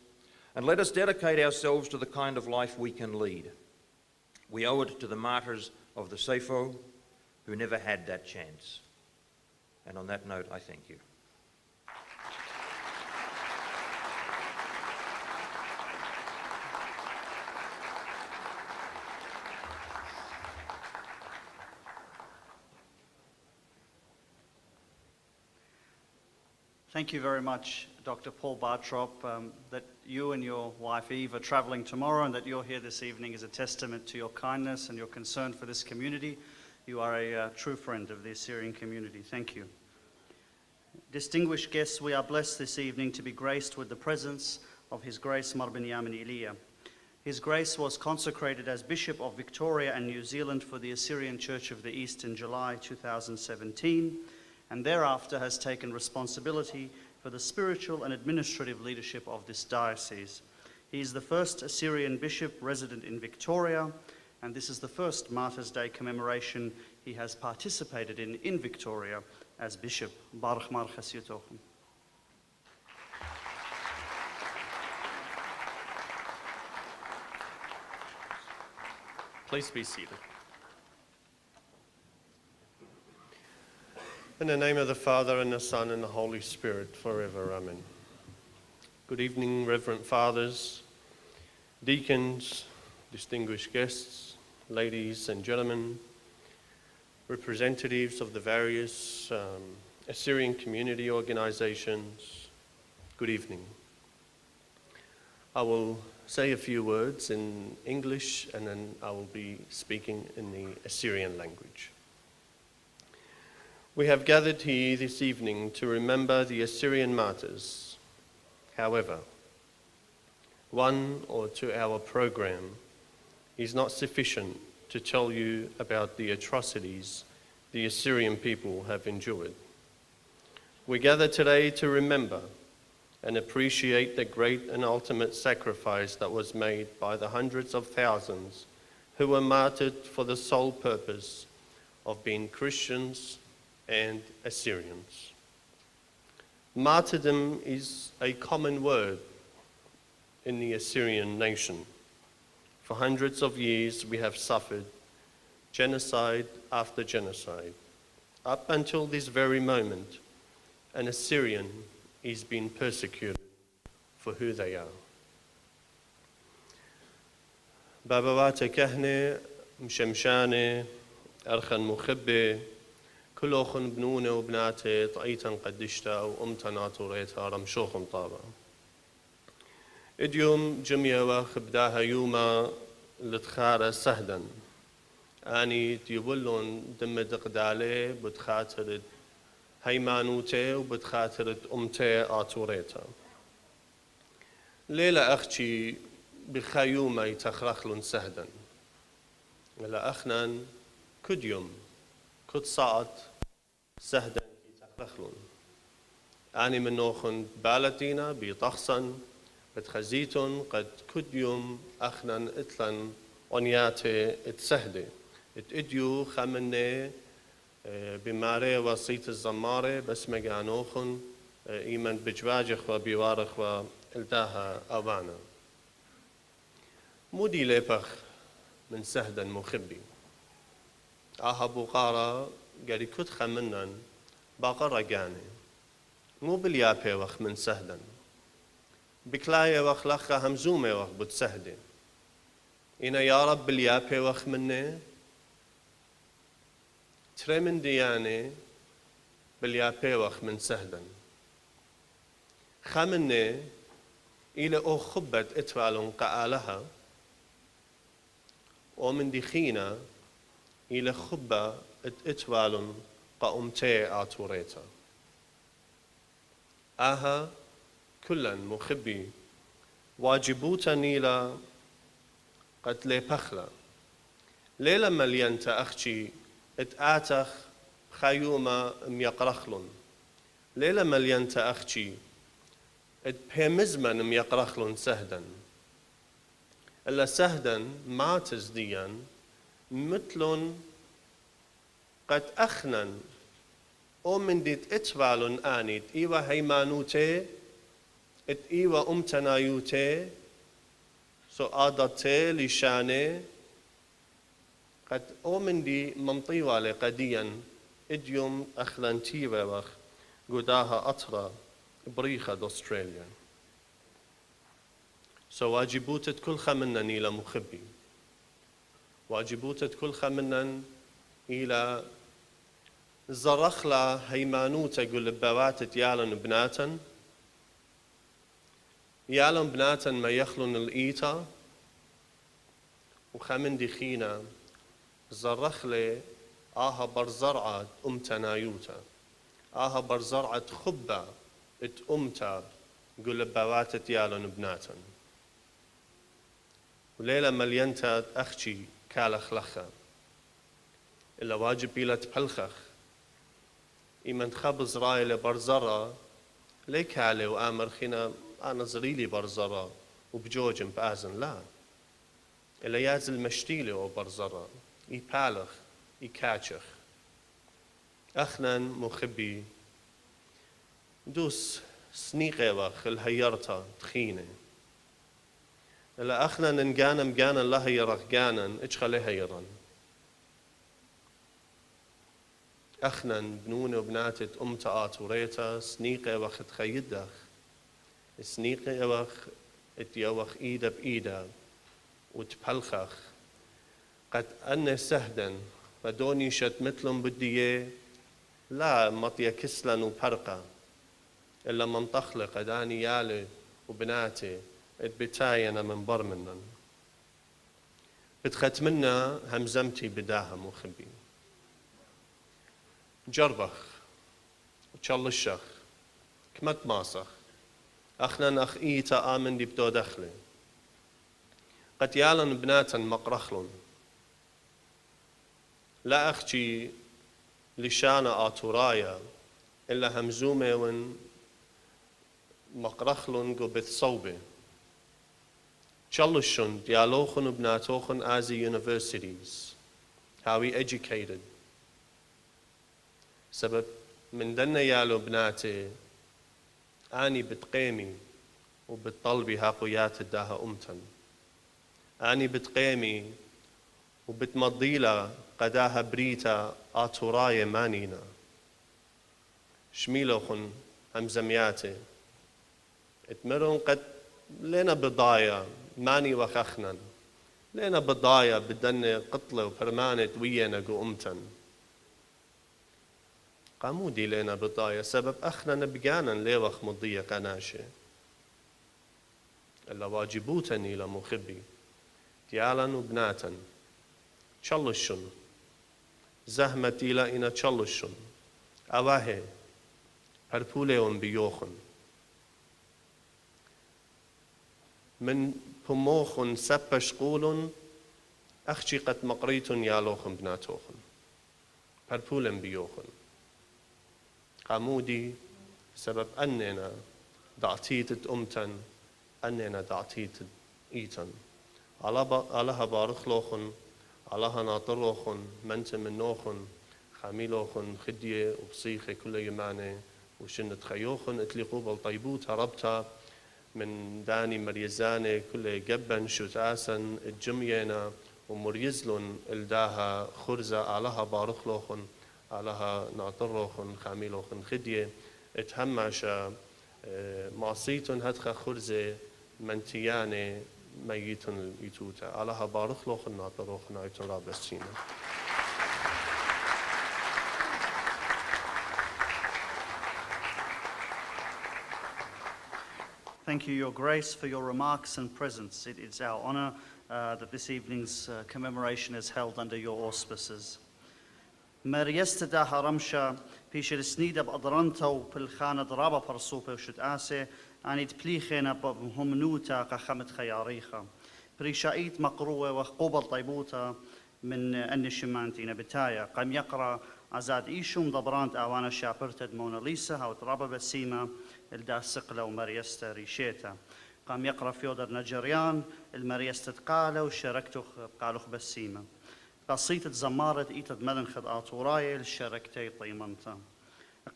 Speaker 13: and let us dedicate ourselves to the kind of life we can lead. We owe it to the martyrs of the Sefo, who never had that chance. And on that note, I thank you.
Speaker 2: Thank you very much, Dr. Paul Bartrop. That you and your wife Eve are travelling tomorrow and that you're here this evening is a testament to your kindness and your concern for this community. You are a true friend of the Assyrian community. Thank you. Distinguished guests, we are blessed this evening to be graced with the presence of His Grace Mar Binyamin Elia. His Grace was consecrated as Bishop of Victoria and New Zealand for the Assyrian Church of the East in July 2017, and thereafter has taken responsibility for the spiritual and administrative leadership of this diocese. He is the first Assyrian bishop resident in Victoria, and this is the first Martyrs' Day commemoration he has participated in Victoria as bishop. Baruch Mar Chasiyotochem.
Speaker 14: Please be seated. In the name of the Father, and the Son, and the Holy Spirit, forever. Amen. Good evening, Reverend Fathers, deacons, distinguished guests, ladies and gentlemen, representatives of the various Assyrian community organizations. Good evening. I will say a few words in English and then I will be speaking in the Assyrian language. We have gathered here this evening to remember the Assyrian Martyrs. However, 1 or 2 hour program is not sufficient to tell you about the atrocities the Assyrian people have endured. We gather today to remember and appreciate the great and ultimate sacrifice that was made by the hundreds of thousands who were martyred for the sole purpose of being Christians and Assyrians. Martyrdom is a common word in the Assyrian nation. For hundreds of years we have suffered genocide after genocide. Up until this very moment, an Assyrian is being persecuted for who they are. بابوات كهنة مشمشانة أرخن مخبة كل أخن بنونة وبناتي طعيتا قدشتا وأمتا ناطوريتا رمشوخن طابا إديوم جميع وخبداها يوما لتخارة سهدا آني تيولون دم دقدالي بتخاطرت هيمانوتي وبتخاطرت أمتي آتوريتا ليلة أختي بخيومة يتخرخلن سهدا لا أخنان كد يوم كد صعد سهدا يتخرخلن آني من نوخن بالتينا بيطخصن بتخزيتن قد كد يوم أخنان إتلن ونياتي اتسهدي اتديو خمني بماري وصيت الزماري بس مجانوخن إيمن بجواجخ وبيوارخ وإلتاها أوانا مودي ليبخ من سهدا مخبي أهبو قارا قالي كد خمنن باقرة جاني مو باليابي وخ من سهدا بكلاية وخ لخا همزومي وخ بتسهدي إنا يا رب باليابي وخ مني تري من دياني باليابي وخ من سهدا خمني إلى أو خبت إتوالون قالها ومن دخينا إلى خبة إتوالون قأمتي آتوريتا آها كلا مخبي واجبوتا نيلا قد لي بخلا ليلة مليانتا أختي اتآتخ خيوما ميقرخلن ليلة مليانتا أختي اتبهمزمن ميقرخلن سهدا إلا سهدا ما تزديا مثلن قد أخنن أو من ديت اتوالن آنيت إيوا هيمانوتي ات إيوا أمتنايوتي سو آدتي لشاني قد أومن دي منطيوة قديا إديوم أخلانتيوة وخ قداها أطرى بريخة أستراليا سو واجبوتت كل خمنا إلى مخبي واجبوتت كل خمنا إلى زرخلا هيمانوتا قل بواتت يالن بناتا يالن بناتا ما يخلن الإيتا وخمن دخينا زرخلي آها برزرعة أمتنايوتا آها برزرعة خبة ات أمتا قل بواتت يالن بناتا وليلة مليانتا أختي كالخ لخا إلا واجب إلى تبلخخ إيمن خبز رايلة برزرة ليك علي وآمر خينا أنا زريلي برزرة وبجوجم بآزن لا إلا يازل مشتيلي وبرزرة يبالخ يكاتشخ أخنان مخبي دوس سنيقة وخ الهيرتا تخينة إلا أخنان نجانا مجانا لا هيرخ جانا إجخلي هيران أخنان بنونة وبناتت أمتا آتوريتا سنيقة وخ تخيدخ سنيقة وخ اتيوخ إيدا بإيدا وتبلخخ قد أن سهدا بدوني شت مثلهم بديه لا مطيا كسلا وبرقة إلا منطخلة قداني يالي وبناتي بتاينا من برمنا بتختمنا همزمتي بداها مخبي جربخ وشل الشخ كمت ماسخ أخنا أخ إيتا آمن دي بدو دخلي قد يالن بناتا مقرخلن لا أخشي لشانا آتورايا إلا همزومي ون مقرخلن قبث صوبي شلشن ديالوخن بناتوخن as the universities how we educated سبب من دنا يالو بناتي أني بتقيمي وبتطلبي هاقويات الداها أمتن أني بتقيمي وبتمضيلا قداها بريتا آتوراي مانينا شميلوخن همزمياتي اتمرون قد لنا بضايا ماني وخخنا لنا بضايا بدنا قتلة وبرمانة ويانا قو أمتن قامودي لنا بضايا سبب أخنا نبقانا ليوخ مضية قناشي إلا واجبوتني لمخبي تيالا وبناتا تشلشن زهمتي لإنا تشلشن أواهي هربوليون بيوخن من بموخن سبش قولن أخشي قد مقريتن يالوخن بناتوخن هربولن بيوخن قامودي سبب أننا دعتيت أمتن أننا دعتيت إيتن علىها بارخلوخن علىها ناطروخن منت منوخن خاميلوخن خدية وبصيخة كل يماني وشنت خيوخن اتلقوا بالطيبوت هربتا من داني مريزاني كل جبن شتاسن الجمينا ومريزلن الداها خرزة علىها بارخلوخن علىها ناطروخن خاميلوخن خدية اتهمشا معصيتن هدخ خرزة منتياني ميتن يتوتا علىها بارخلوخن ناطروخن ايتن رابسينا
Speaker 2: Thank you, Your Grace, for your remarks and presence. It is our honour that this evening's commemoration is held under your auspices. مريست داها رمشا بيش السنيدة بأضرنتا وبالخانة ضرابة برصوبة وشت آسي أني تبليخينا بهم نوتا قخمت خياريخا بريشايت مقروة وقوبل طيبوتا من أن شمانتينا بتايا قام يقرأ عزاد إيشوم ضبرانت أوانا شابرتد موناليسا هاو ترابة بسيمة الدا سقلة ومريستا ريشيتا قام يقرأ فيودر نجريان المريستا تقالة وشاركتو بقالوخ بسيمة قصيتة زمارة إيتد مدنخد آتوراي للشاركتي طيمنتا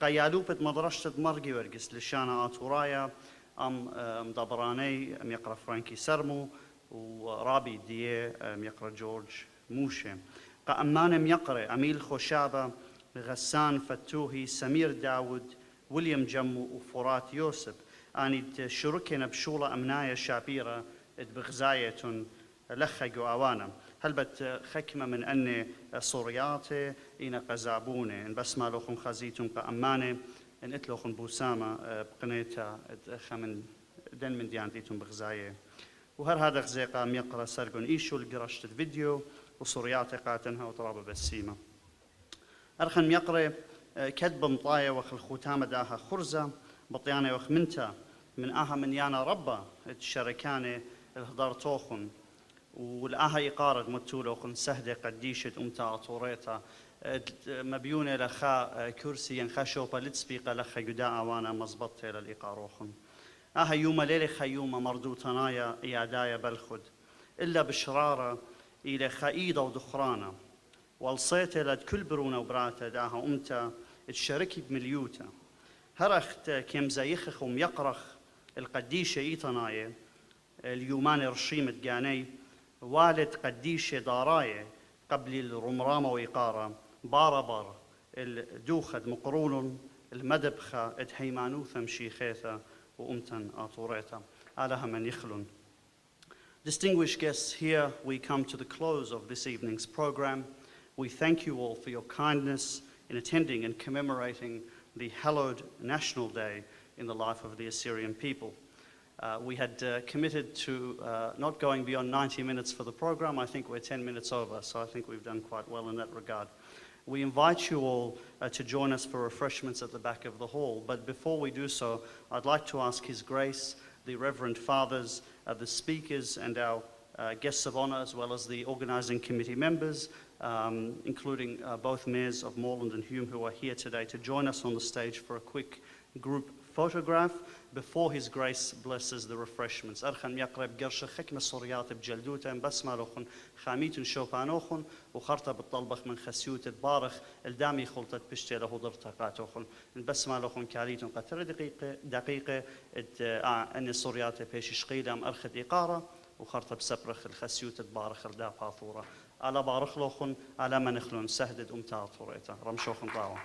Speaker 2: قيالوبة مدرشة مرقي ورقس لشانا آتورايا أم ضبراني أم يقرأ فرانكي سرمو ورابي ديه أم يقرأ جورج موشي قأمان يقرأ أميل خوشابة غسان فتوهي سمير داود ويليام جمو وفرات يوسف أني شركنا بشولة أمناية شابيرة بغزاية لخقوا أوانا هلبت خكمة من أن صورياتي إنا قزابوني إن بس ما لوخن خزيتم قأماني إن إتلوخن بوسامة بقنيتا خمن دن من ديانتيتم بغزاية وهر هذا غزيقا ميقرا سرقون إيشو لقرشت الفيديو وصورياتي قاتنها وطرابة بسيمة أرخن ميقرا كدب مطايا وخل خوتامة داها خرزة بطيانة وخمنتا من آها من يانا ربا الشركاني الهدار توخن والآها إقارة متولوخن سهدة قديشة أمتا طوريتا مبيونة لخا كرسي ينخشوبا لتسبيقة لخا قداء وانا مزبطة للإقاروخن آها يوم ليلة خيومة مردوتنايا إيادايا بلخد إلا بشرارة إلى خايدة ودخرانة والصيتة لد كل برونة وبراتة داها أمتا تشاركي بمليوتا هرخت كم زيخخ وميقرخ القديشة إيتنايا اليومان رشيمة جاني والد قديشة داراية قبل الرمرامة وإقارة باربر الدوخد مقرون المدبخة اتهيمانوثا مشيخيثا وأمتن آطوريتا علىها من يخلون. Distinguished guests, here we come to the close of this evening's program. We thank you all for your kindness in attending and commemorating the hallowed National Day in the life of the Assyrian people. We had committed to not going beyond 90 minutes for the program. I think we're 10 minutes over, so I think we've done quite well in that regard. We invite you all to join us for refreshments at the back of the hall. But before we do so, I'd like to ask His Grace, the Reverend Fathers, the speakers, and our guests of honor, as well as the organizing committee members, including both mayors of Moreland and Hume who are here today, to join us on the stage for a quick group photograph before His Grace blesses the refreshments. أرخن يقرب قرش خكمة صريات بجلدوتا بسمة لخن خاميت شوفانوخن وخرطة بالطلبخ من خسيوت بارخ الدامي خلطة بشتي له ضرطقاتوخن بسمة لخن كاريتون قتر دقيقة أن الصريات بيش شقيلة أم أرخد إقارة وخرطة بسبرخ الخسيوت بارخ الدا فاثورة على بارخ لخن على منخلون سهدد أمتار طوريتا رمشوخن طاوة